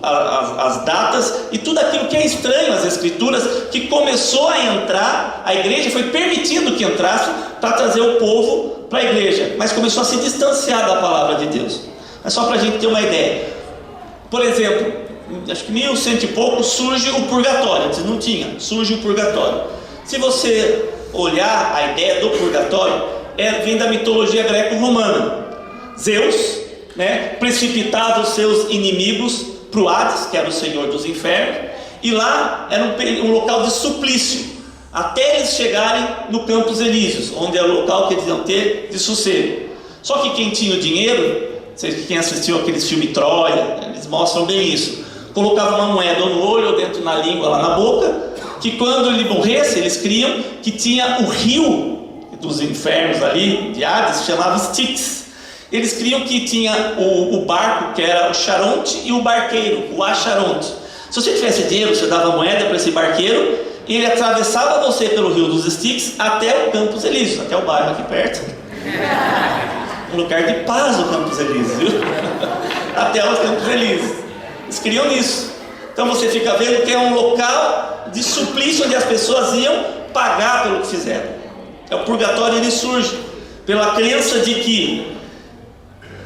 as datas e tudo aquilo que é estranho às escrituras, que começou a entrar, a igreja foi permitindo que entrasse para trazer o povo para a igreja, mas começou a se distanciar da palavra de Deus. Mas só para a gente ter uma ideia, por exemplo, acho que 1100 e pouco surge o purgatório. Antes não tinha, surge o purgatório. Se você olhar a ideia do purgatório, vem da mitologia greco-romana. Zeus, né, precipitava os seus inimigos para o Hades, que era o senhor dos infernos, e lá era um local de suplício, até eles chegarem no Campos Elíseos, onde era o local que eles iam ter de sossego. Só que quem tinha o dinheiro, quem assistiu aqueles filmes Troia, eles mostram bem isso, colocava uma moeda ou no olho ou dentro na língua, lá na boca, que quando ele morresse, eles criam que tinha o rio dos infernos ali, de Hades, chamava Styx. Eles criam que tinha o barco, que era o Charonte, e o barqueiro, o Acharonte. Se você tivesse dinheiro, você dava moeda para esse barqueiro, e ele atravessava você pelo rio dos Styx até o Campos Elíseos, até o bairro aqui perto. Um lugar de paz, o Campos Elíseos, viu? Até os Campos Elíseos. Eles criam isso. Então você fica vendo que é um local de suplício, onde as pessoas iam pagar pelo que fizeram. O purgatório, ele surge pela crença de que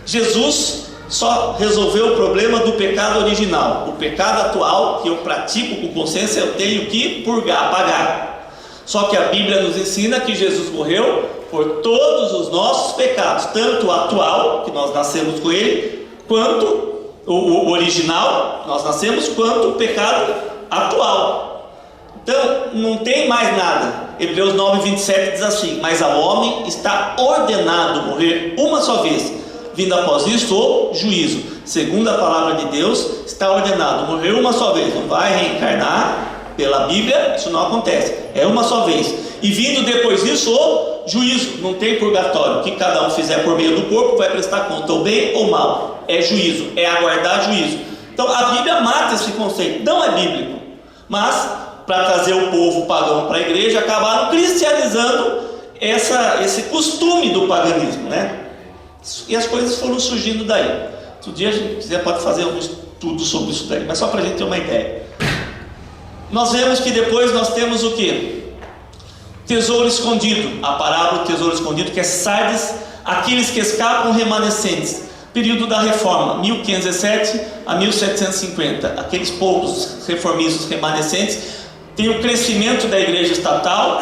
Jesus só resolveu o problema do pecado original. O pecado atual, que eu pratico com consciência, eu tenho que purgar, pagar. Só que a Bíblia nos ensina que Jesus morreu por todos os nossos pecados, tanto o atual, que nós nascemos com ele, quanto o original, nós nascemos, quanto o pecado atual. Então, não tem mais nada. Hebreus 9:27 diz assim: mas ao homem está ordenado morrer uma só vez, vindo após isso o juízo. Segundo a palavra de Deus, está ordenado morrer uma só vez. Não vai reencarnar. Pela Bíblia, isso não acontece. É uma só vez. E vindo depois disso o juízo. Não tem purgatório. O que cada um fizer por meio do corpo vai prestar conta, ou bem ou mal. É juízo, é aguardar juízo. Então a Bíblia mata esse conceito. Não é bíblico. Mas, para trazer o povo pagão para a igreja, acabaram cristianizando esse costume do paganismo, né? E as coisas foram surgindo daí. Outro dia, se a gente quiser, pode fazer um estudo sobre isso daí, mas só para a gente ter uma ideia. Nós vemos que depois nós temos o que? Tesouro escondido. A parábola do tesouro escondido, que é Sardes, aqueles que escapam remanescentes. Período da Reforma, 1517 a 1750. Aqueles poucos reformistas remanescentes. Tem o crescimento da igreja estatal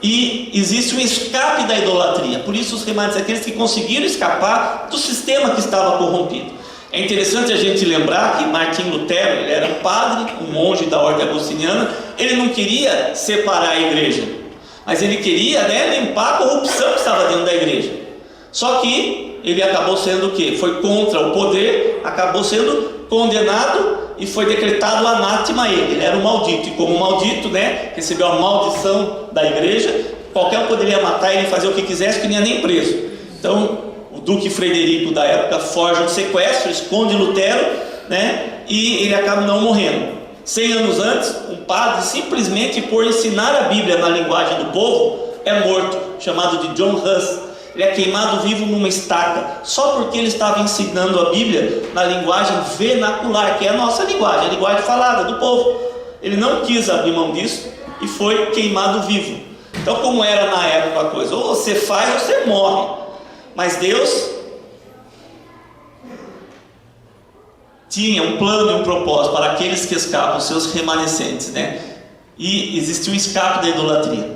e existe um escape da idolatria. Por isso os remanescentes, aqueles que conseguiram escapar do sistema que estava corrompido. É interessante a gente lembrar que Martim Lutero, ele era um padre, um monge da ordem agostiniana. Ele não queria separar a igreja, mas ele queria, né, limpar a corrupção que estava dentro da igreja. Só que ele acabou sendo o quê? Foi contra o poder, acabou sendo condenado e foi decretado anátema a ele. Ele era um maldito, e como maldito, né, recebeu a maldição da igreja. Qualquer um poderia matar ele e fazer o que quisesse, que nem era nem preso. Então o Duque Frederico da época forja um sequestro, esconde Lutero, né, e ele acaba não morrendo. 100 anos antes, um padre, simplesmente por ensinar a Bíblia na linguagem do povo, é morto, chamado de John Huss. Ele é queimado vivo numa estaca, só porque ele estava ensinando a Bíblia na linguagem vernacular, que é a nossa linguagem, a linguagem falada do povo. Ele não quis abrir mão disso e foi queimado vivo. Então, como era na época a coisa, ou você faz ou você morre. Mas Deus tinha um plano e um propósito para aqueles que escapam, seus remanescentes, né? E existe um escape da idolatria.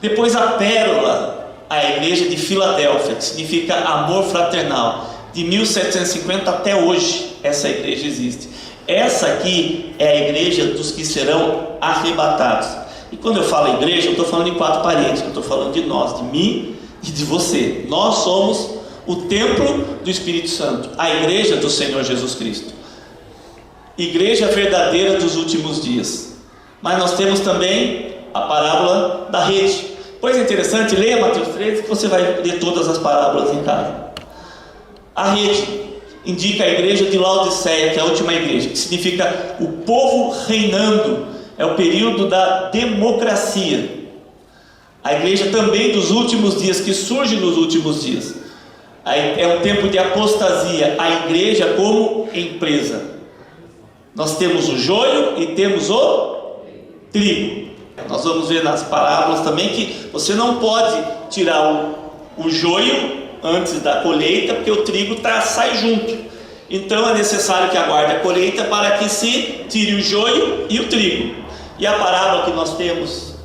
Depois a pérola, a igreja de Filadélfia, que significa amor fraternal. De 1750 até hoje, essa igreja existe. Essa aqui é a igreja dos que serão arrebatados. E quando eu falo igreja, eu estou falando de 4 paredes, eu estou falando de nós, de mim e de você. Nós somos o templo do Espírito Santo, a igreja do Senhor Jesus Cristo, igreja verdadeira dos últimos dias. Mas nós temos também a parábola da rede. Pois é interessante, leia Mateus 13, que você vai ler todas as parábolas em casa. A rede indica a igreja de Laodiceia, que é a última igreja, que significa o povo reinando, é o período da democracia. A igreja também dos últimos dias, que surge nos últimos dias. É um tempo de apostasia, a igreja como empresa. Nós temos o joio e temos o trigo. Nós vamos ver nas parábolas também que você não pode tirar o joio antes da colheita, porque o trigo sai junto. Então é necessário que aguarde a colheita para que se tire o joio e o trigo. E a parábola que nós temos,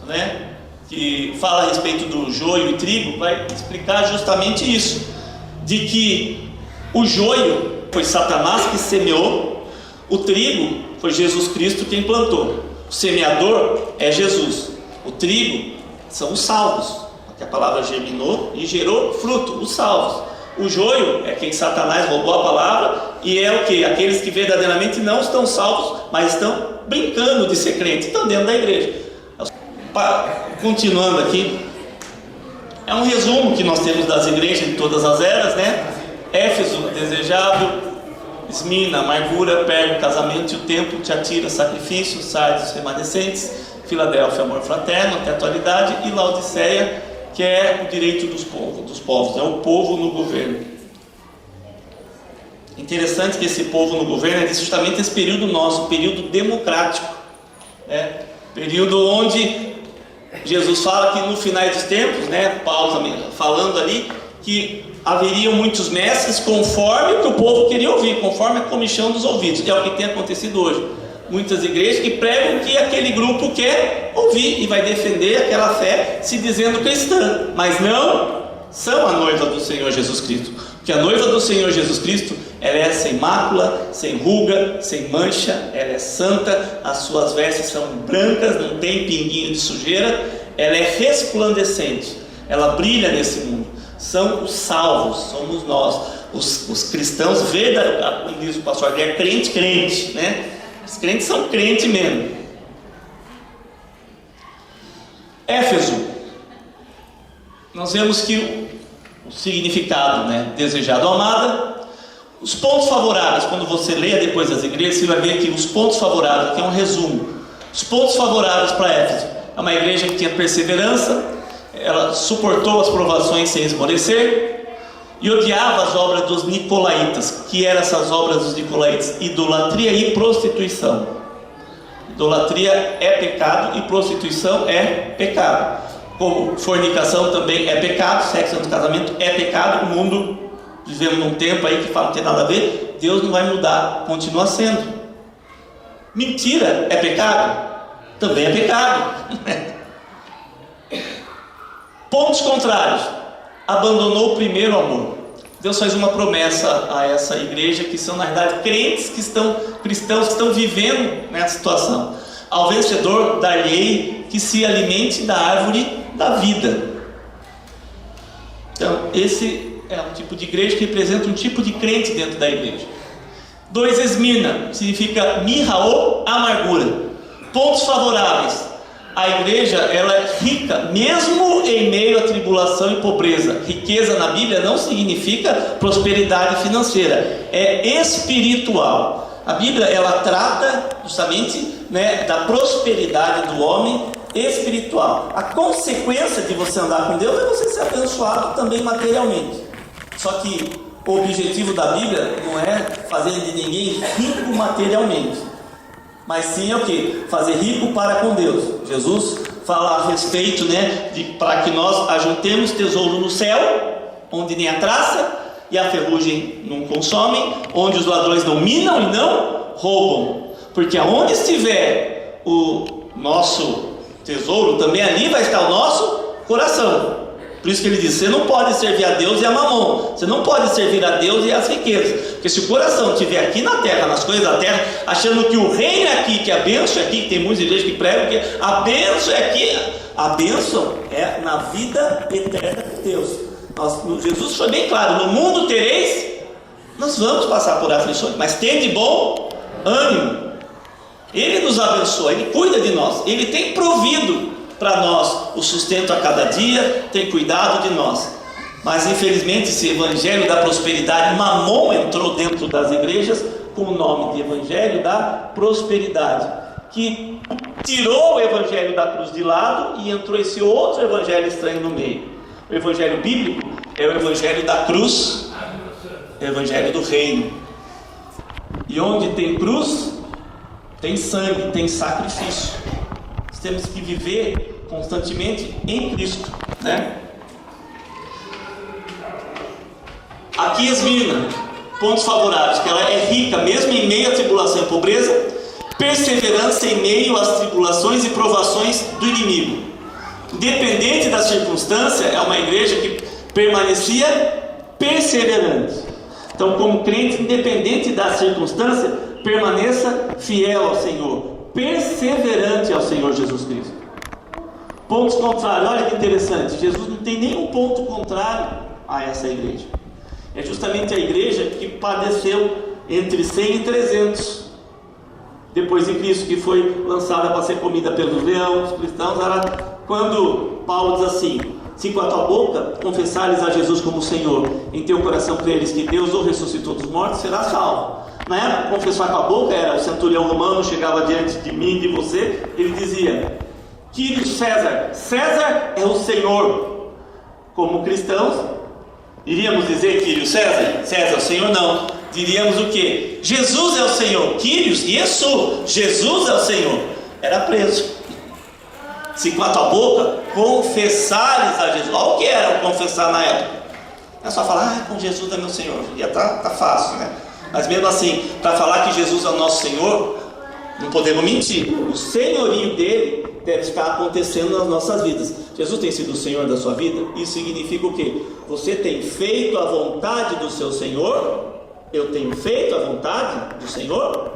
que fala a respeito do joio e trigo, vai explicar justamente isso, de que o joio foi Satanás que semeou, o trigo foi Jesus Cristo quem plantou. O semeador é Jesus, o trigo são os salvos, porque a palavra germinou e gerou fruto, os salvos. O joio é quem Satanás roubou a palavra, e é o que? Aqueles que verdadeiramente não estão salvos, mas estão brincando de ser crente, estão dentro da igreja. Continuando aqui, é um resumo que nós temos das igrejas de todas as eras, Éfeso, desejável; Esmina, amargura; Pérgamo, casamento e o templo; Tiatira, sacrifício; Sardes, remanescentes; Filadélfia, amor fraterno até a atualidade; e Laodiceia, que é o direito dos povos, é o povo no governo. Interessante que esse povo no governo é justamente esse período nosso, período democrático, período onde Jesus fala que no final dos tempos, Paulo também falando ali, que haveriam muitos mestres conforme o que o povo queria ouvir, conforme a comichão dos ouvidos. É o que tem acontecido hoje. Muitas igrejas que pregam o que aquele grupo quer ouvir e vai defender aquela fé se dizendo cristã, mas não são a noiva do Senhor Jesus Cristo. Porque a noiva do Senhor Jesus Cristo, ela é sem mácula, sem ruga, sem mancha, ela é santa, as suas vestes são brancas, não tem pinguinho de sujeira, ela é resplandecente, ela brilha nesse mundo. São os salvos, somos nós, os cristãos verdadeiros. Como diz o pastor, ele é crente, Os crentes são crentes mesmo. Éfeso, nós vemos que o significado, desejado, amada. Os pontos favoráveis, quando você lê depois das igrejas, você vai ver que os pontos favoráveis, aqui é um resumo. Os pontos favoráveis para Éfeso: é uma igreja que tinha perseverança, ela suportou as provações sem esmorecer, e odiava as obras dos nicolaítas. Que eram essas obras dos nicolaítas? Idolatria e prostituição. Idolatria é pecado e prostituição é pecado. Como fornicação também é pecado, sexo antes do casamento é pecado. O mundo, vivemos num tempo aí que fala que não tem nada a ver. Deus não vai mudar, continua sendo. Mentira é pecado? Também é pecado. Pontos contrários: abandonou o primeiro amor. Deus faz uma promessa a essa igreja, que são na verdade crentes cristãos que estão vivendo nessa situação. Ao vencedor dar-lhe-ei que se alimente da árvore da vida. Então esse é um tipo de igreja que representa um tipo de crente dentro da igreja. 2. Esmina, significa mirra ou amargura. Pontos favoráveis: a igreja, ela é rica, mesmo em meio à tribulação e pobreza. Riqueza na Bíblia não significa prosperidade financeira, é espiritual. A Bíblia, ela trata justamente da prosperidade do homem espiritual. A consequência de você andar com Deus é você ser abençoado também materialmente. Só que o objetivo da Bíblia não é fazer de ninguém rico materialmente, mas sim é o que? Fazer rico para com Deus. Jesus fala a respeito, para que nós ajuntemos tesouro no céu, onde nem a traça e a ferrugem não consomem, onde os ladrões não minam e não roubam. Porque aonde estiver o nosso tesouro, também ali vai estar o nosso coração. Por isso que ele diz: você não pode servir a Deus e a mamon, você não pode servir a Deus e as riquezas. Porque se o coração estiver aqui na terra, nas coisas da terra, achando que o reino é aqui, que a bênção é aqui, que tem muitas igrejas que pregam que a bênção é aqui, a bênção é na vida eterna com Deus. Jesus foi bem claro: no mundo tereis, nós vamos passar por aflições, mas tende bom ânimo. Ele nos abençoa, Ele cuida de nós, Ele tem provido para nós o sustento a cada dia, tem cuidado de nós. Mas infelizmente esse evangelho da prosperidade, Mamon, entrou dentro das igrejas com o nome de evangelho da prosperidade, que tirou o evangelho da cruz de lado e entrou esse outro evangelho estranho no meio. O evangelho bíblico é o evangelho da cruz, é o evangelho do reino. E onde tem cruz, tem sangue, tem sacrifício. Nós temos que viver constantemente em Cristo, né? Aqui Esmirna, pontos favoráveis: que ela é rica mesmo em meio à tribulação e pobreza, perseverança em meio às tribulações e provações do inimigo. Independente da circunstância, é uma igreja que permanecia perseverante. Então, como crente, independente da circunstância, permaneça fiel ao Senhor, perseverante ao Senhor Jesus Cristo. Pontos contrários: olha que interessante, Jesus não tem nenhum ponto contrário a essa igreja. É justamente a igreja que padeceu entre 100 e 300 depois de Cristo, que foi lançada para ser comida pelos leões. Os cristãos, era quando Paulo diz assim: se com a tua boca confessares a Jesus como Senhor, em teu coração creres que Deus o ressuscitou dos mortos, serás salvo. Na época, confessar com a boca era: o centurião romano chegava diante de mim e de você, ele dizia: Quírios César, César é o Senhor. Como cristãos, iríamos dizer Quírios César? César é o Senhor? Não. Diríamos o quê? Jesus é o Senhor. Quírios, Yesu, Jesus é o Senhor. Era preso. Se com a tua boca confessares a Jesus. Olha o que era confessar na época. É só falar: com Jesus é meu Senhor. Já tá fácil, né? Mas mesmo assim, para falar que Jesus é o nosso Senhor, não podemos mentir. O senhorio dele deve estar acontecendo nas nossas vidas. Jesus tem sido o Senhor da sua vida. Isso significa o quê? Você tem feito a vontade do seu Senhor? Eu tenho feito a vontade do Senhor?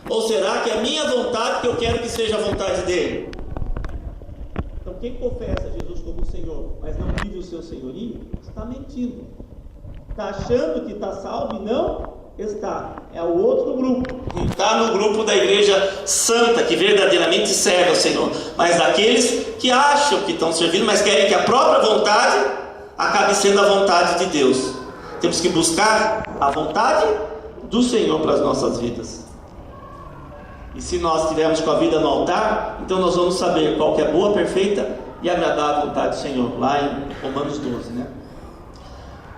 Ou será que é a minha vontade que eu quero que seja a vontade dele? Então, quem confessa Jesus como Senhor, mas não vive o seu senhorio, está mentindo. Está achando que está salvo e não está. É o outro grupo. Não está no grupo da igreja santa, que verdadeiramente serve ao Senhor, mas daqueles que acham que estão servindo, mas querem que a própria vontade acabe sendo a vontade de Deus. Temos que buscar a vontade do Senhor para as nossas vidas. E se nós estivermos com a vida no altar, então nós vamos saber qual que é boa, perfeita e agradável vontade do Senhor. Lá em Romanos 12, né?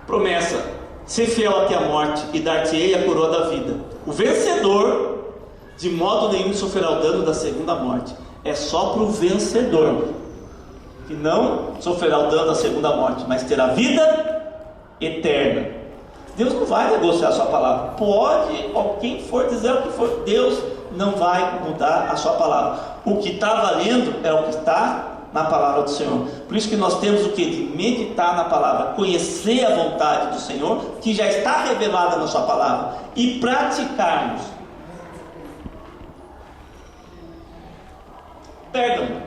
Promessa: ser fiel até a morte e dar-te-ei a coroa da vida. O vencedor de modo nenhum sofrerá o dano da segunda morte. É só para o vencedor que não sofrerá o dano da segunda morte, mas terá vida eterna. Deus não vai negociar a sua palavra. Pode quem for dizer o que for, Deus não vai mudar a sua palavra. O que está valendo é o que está na palavra do Senhor. Por isso que nós temos o que? De meditar na palavra, conhecer a vontade do Senhor, que já está revelada na sua palavra, e praticarmos. Pérgamo,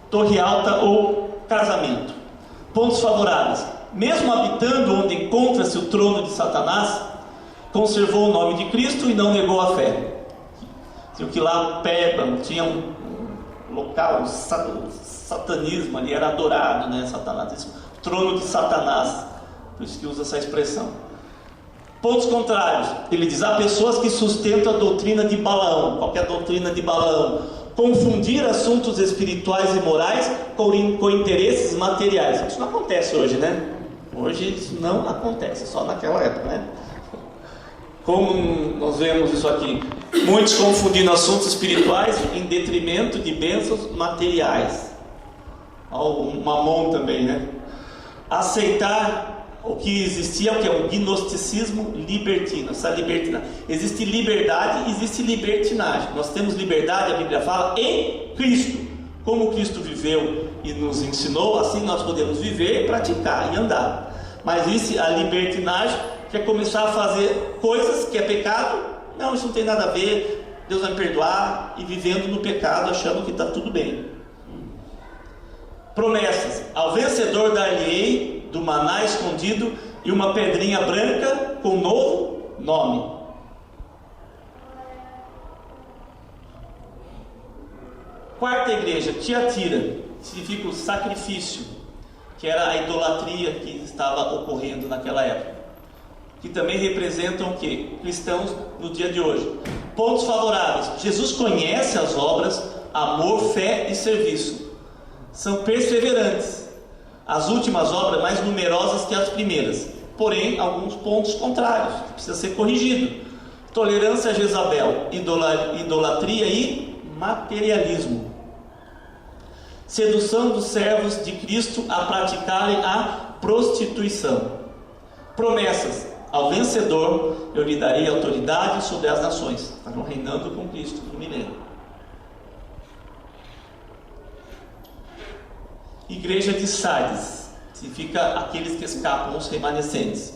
torre alta ou casamento. Pontos favoráveis: mesmo habitando onde encontra-se o trono de Satanás, conservou o nome de Cristo e não negou a fé. O que lá Pérgamo tinha um local, satanismo ali, era adorado, né? Satanás, o trono de Satanás, por isso que usa essa expressão. Pontos contrários: ele diz: há pessoas que sustentam a doutrina de Balaão. Qual que é a doutrina de Balaão? Confundir assuntos espirituais e morais com interesses materiais. Isso não acontece hoje, né? Hoje isso não acontece, só naquela época, né? Como nós vemos isso aqui, muitos confundindo assuntos espirituais em detrimento de bênçãos materiais. O Mamon também, né? Aceitar o que existia, o que é um gnosticismo libertino. Essa libertina. Existe liberdade, existe libertinagem. Nós temos liberdade, a Bíblia fala, em Cristo. Como Cristo viveu e nos ensinou, assim nós podemos viver, praticar e andar. Mas isso, a libertinagem, que é começar a fazer coisas que é pecado. Não, isso não tem nada a ver, Deus vai me perdoar, e vivendo no pecado, achando que está tudo bem. Promessas: ao vencedor dar-lhe-ei do maná escondido e uma pedrinha branca com novo nome. Quarta igreja, Tiatira, significa o sacrifício, que era a idolatria que estava ocorrendo naquela época, que também representam o quê? Cristãos no dia de hoje. Pontos favoráveis: Jesus conhece as obras, amor, fé e serviço. São perseverantes. As últimas obras mais numerosas que as primeiras, porém alguns pontos contrários, que precisa ser corrigido: tolerância a Jezabel, idolatria e materialismo. Sedução dos servos de Cristo a praticarem a prostituição. Promessas: ao vencedor eu lhe darei autoridade sobre as nações. Estavam reinando com Cristo no milênio. Igreja de Sardes, significa aqueles que escapam, os remanescentes.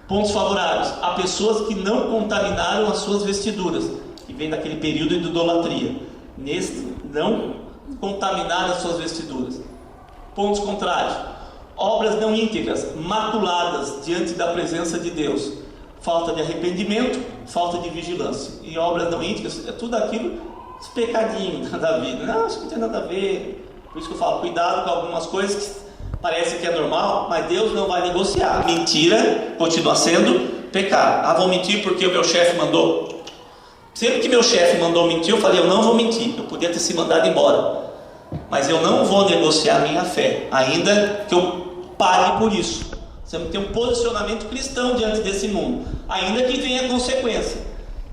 Pontos favoráveis: há pessoas que não contaminaram as suas vestiduras, que vem daquele período de idolatria. Neste, não contaminaram as suas vestiduras. Pontos contrários: obras não íntegras, maculadas diante da presença de Deus. Falta de arrependimento, falta de vigilância. E obras não íntegras é tudo aquilo, os pecadinhos da vida. Não, isso não tem nada a ver. Por isso que eu falo, cuidado com algumas coisas que parece que é normal, mas Deus não vai negociar. Mentira continua sendo pecado. Ah, vou mentir porque o meu chefe mandou. Sempre que meu chefe mandou mentir, eu falei, eu não vou mentir. Eu podia ter se mandado embora, mas eu não vou negociar minha fé, ainda que eu pague por isso. Você tem um posicionamento cristão diante desse mundo, ainda que venha consequência.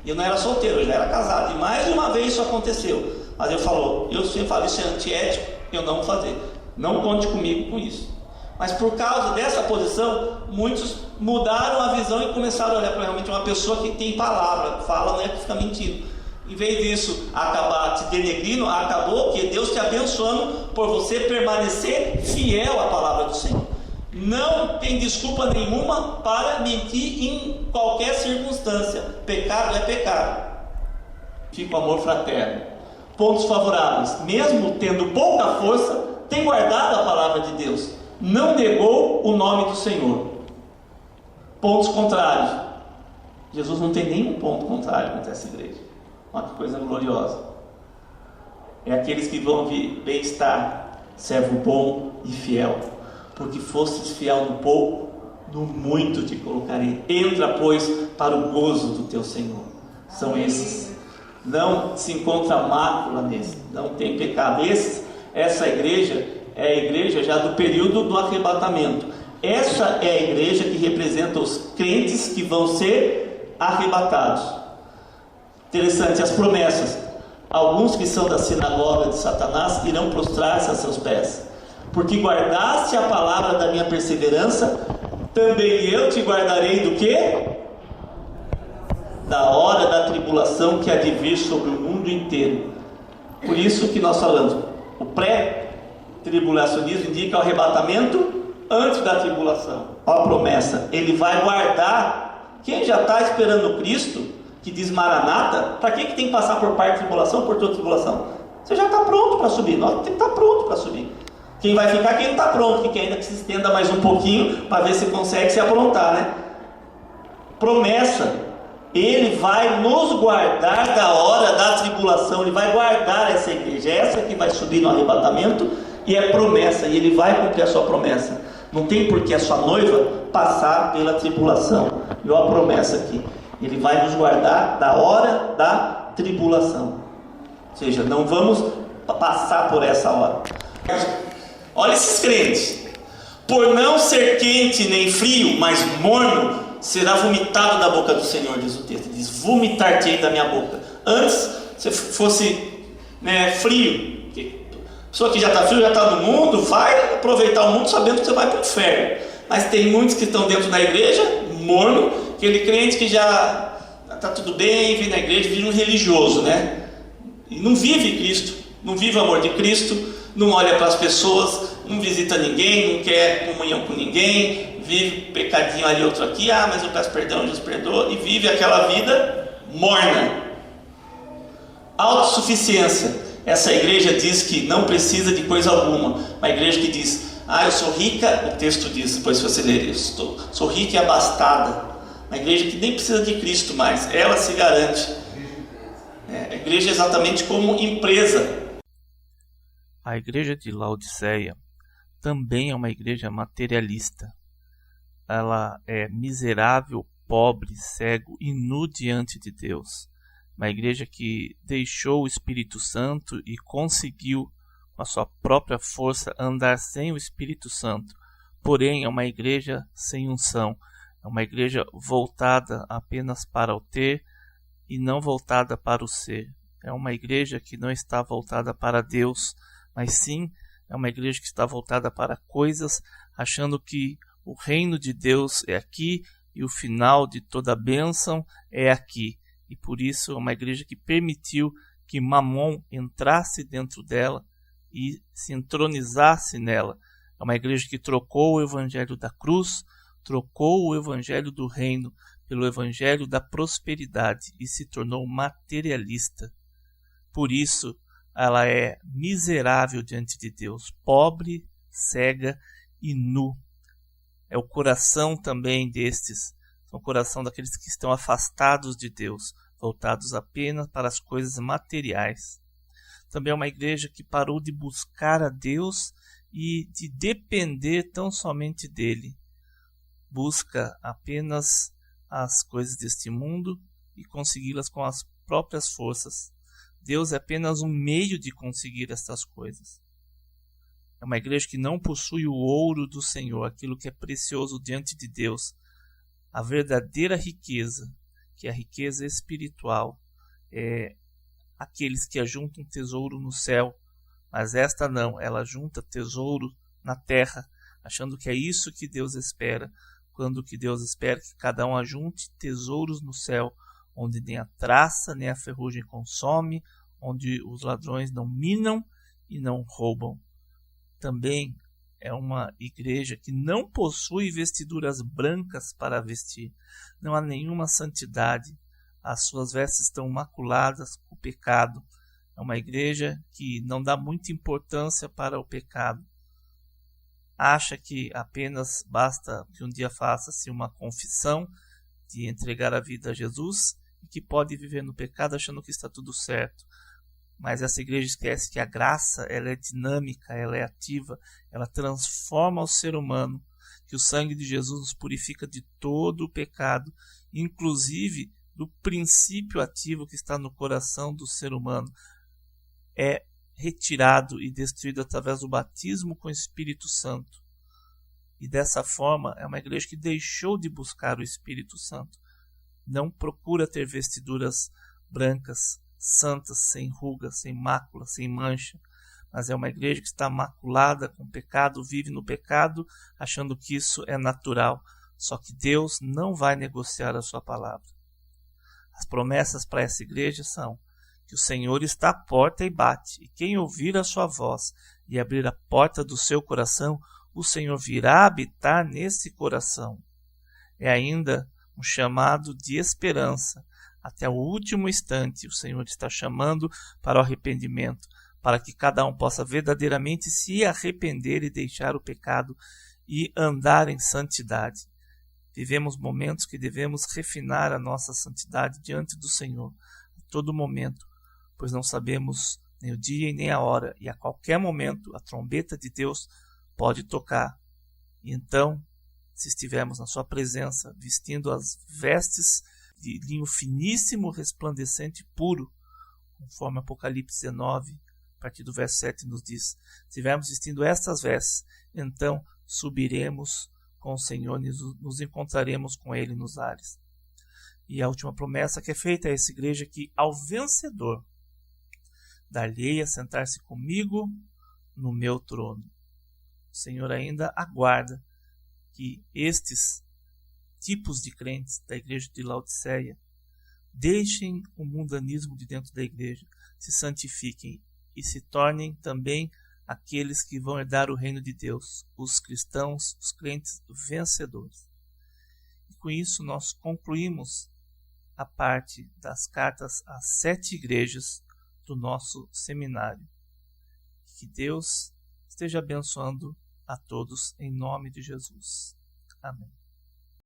Eu não era solteiro, eu já era casado, e mais uma vez isso aconteceu. Mas eu sempre falo, isso é antiético, eu não vou fazer. Não conte comigo com isso. Mas por causa dessa posição, muitos mudaram a visão e começaram a olhar para realmente uma pessoa que tem palavra, fala, não é que fica mentindo. Em vez disso acabar te denegrindo, acabou que Deus te abençoando por você permanecer fiel à palavra do Senhor. Não tem desculpa nenhuma para mentir em qualquer circunstância. Pecado é pecado. Fica o amor fraterno. Pontos favoráveis: mesmo tendo pouca força, tem guardado a palavra de Deus, não negou o nome do Senhor. Pontos contrários: Jesus não tem nenhum ponto contrário contra essa igreja. Olha que coisa gloriosa. É aqueles que vão vir bem-estar, servo bom e fiel, porque fostes fiel no pouco, no muito te colocarei. Entra, pois, para o gozo do teu Senhor. São esses. Não se encontra mácula nesse, não tem pecado. Essa igreja é a igreja já do período do arrebatamento. Essa é a igreja que representa os crentes que vão ser arrebatados. Interessante, as promessas: alguns que são da sinagoga de Satanás irão prostrar-se a seus pés, porque guardaste a palavra da minha perseverança, também eu te guardarei do quê? Da hora da tribulação que há de vir sobre o mundo inteiro. Por isso que nós falamos, o pré-tribulacionismo indica o arrebatamento antes da tribulação. Olha a promessa: ele vai guardar. Quem já está esperando Cristo, que diz Maranata, para que tem que passar por parte de tribulação, por toda tribulação? Você já está pronto para subir. Nós temos que estar pronto para subir. Quem vai ficar, quem não está pronto, que quer ainda que se estenda mais um pouquinho, para ver se consegue se aprontar, né? Promessa: ele vai nos guardar da hora da tribulação. Ele vai guardar essa igreja, essa que vai subir no arrebatamento, e é promessa, e ele vai cumprir a sua promessa. Não tem por que a sua noiva passar pela tribulação. E olha a promessa aqui: ele vai nos guardar da hora da tribulação. Ou seja, não vamos passar por essa hora. Olha esses crentes: por não ser quente nem frio, mas morno, será vomitado da boca do Senhor, diz o texto. Diz: vomitar-te-ei da minha boca. Antes, se fosse frio, a pessoa que já está frio, já está no mundo, vai aproveitar o mundo sabendo que você vai para o inferno. Mas tem muitos que estão dentro da igreja, morno, aquele crente que já está tudo bem, vem na igreja, vive um religioso, né? E não vive Cristo, não vive o amor de Cristo, não olha para as pessoas, não visita ninguém, não quer comunhão com ninguém, vive pecadinho ali, outro aqui, mas eu peço perdão, Jesus perdoa, e vive aquela vida morna. Autossuficiência: essa igreja diz que não precisa de coisa alguma, uma igreja que diz: Eu sou rica, o texto diz, depois você ler isso, sou rica e abastada. Uma igreja que nem precisa de Cristo mais, ela se garante. A igreja é exatamente como empresa. A igreja de Laodiceia também é uma igreja materialista. Ela é miserável, pobre, cego e nu diante de Deus. Uma igreja que deixou o Espírito Santo e conseguiu, com a sua própria força, andar sem o Espírito Santo. Porém, é uma igreja sem unção. É uma igreja voltada apenas para o ter e não voltada para o ser. É uma igreja que não está voltada para Deus, mas sim é uma igreja que está voltada para coisas, achando que o reino de Deus é aqui e o final de toda a bênção é aqui. E por isso é uma igreja que permitiu que Mamon entrasse dentro dela e se entronizasse nela. É uma igreja que trocou o evangelho da cruz, trocou o evangelho do reino pelo evangelho da prosperidade e se tornou materialista. Por isso, ela é miserável diante de Deus, pobre, cega e nu. É o coração também destes, é o coração daqueles que estão afastados de Deus, voltados apenas para as coisas materiais. Também é uma igreja que parou de buscar a Deus e de depender tão somente dele. Busca apenas as coisas deste mundo e consegui-las com as próprias forças. Deus é apenas um meio de conseguir estas coisas. É uma igreja que não possui o ouro do Senhor, aquilo que é precioso diante de Deus. A verdadeira riqueza, que é a riqueza espiritual, é aqueles que ajuntam tesouro no céu, mas esta não, ela junta tesouro na terra, achando que é isso que Deus espera, quando que Deus espera que cada um ajunte tesouros no céu, onde nem a traça nem a ferrugem consome, onde os ladrões não minam e não roubam. Também é uma igreja que não possui vestiduras brancas para vestir, não há nenhuma santidade, as suas vestes estão maculadas com o pecado. É uma igreja que não dá muita importância para o pecado. Acha que apenas basta que um dia faça-se uma confissão de entregar a vida a Jesus e que pode viver no pecado achando que está tudo certo. Mas essa igreja esquece que a graça ela é dinâmica, ela é ativa, ela transforma o ser humano, que o sangue de Jesus nos purifica de todo o pecado, inclusive do princípio ativo que está no coração do ser humano. É retirado e destruído através do batismo com o Espírito Santo. E dessa forma é uma igreja que deixou de buscar o Espírito Santo. Não procura ter vestiduras brancas, santas, sem rugas, sem mácula, sem mancha, mas é uma igreja que está maculada com pecado, vive no pecado, achando que isso é natural. Só que Deus não vai negociar a sua palavra. As promessas para essa igreja são que o Senhor está à porta e bate, e quem ouvir a sua voz e abrir a porta do seu coração, o Senhor virá habitar nesse coração. É ainda um chamado de esperança. Até o último instante, o Senhor está chamando para o arrependimento, para que cada um possa verdadeiramente se arrepender e deixar o pecado e andar em santidade. Vivemos momentos que devemos refinar a nossa santidade diante do Senhor, a todo momento, pois não sabemos nem o dia e nem a hora, e a qualquer momento a trombeta de Deus pode tocar. E então, se estivermos na sua presença, vestindo as vestes de linho finíssimo, resplandecente e puro, conforme Apocalipse 19, a partir do verso 7 nos diz, se estivermos vestindo estas vestes, então subiremos com o Senhor e nos encontraremos com Ele nos ares. E a última promessa que é feita a essa igreja é que ao vencedor dar-lhe a sentar-se comigo no meu trono. O Senhor ainda aguarda que estes tipos de crentes da igreja de Laodiceia deixem o mundanismo de dentro da igreja, se santifiquem e se tornem também aqueles que vão herdar o reino de Deus, os cristãos, os crentes vencedores. E com isso nós concluímos a parte das cartas às 7 igrejas do nosso seminário. Que Deus esteja abençoando a todos em nome de Jesus. Amém.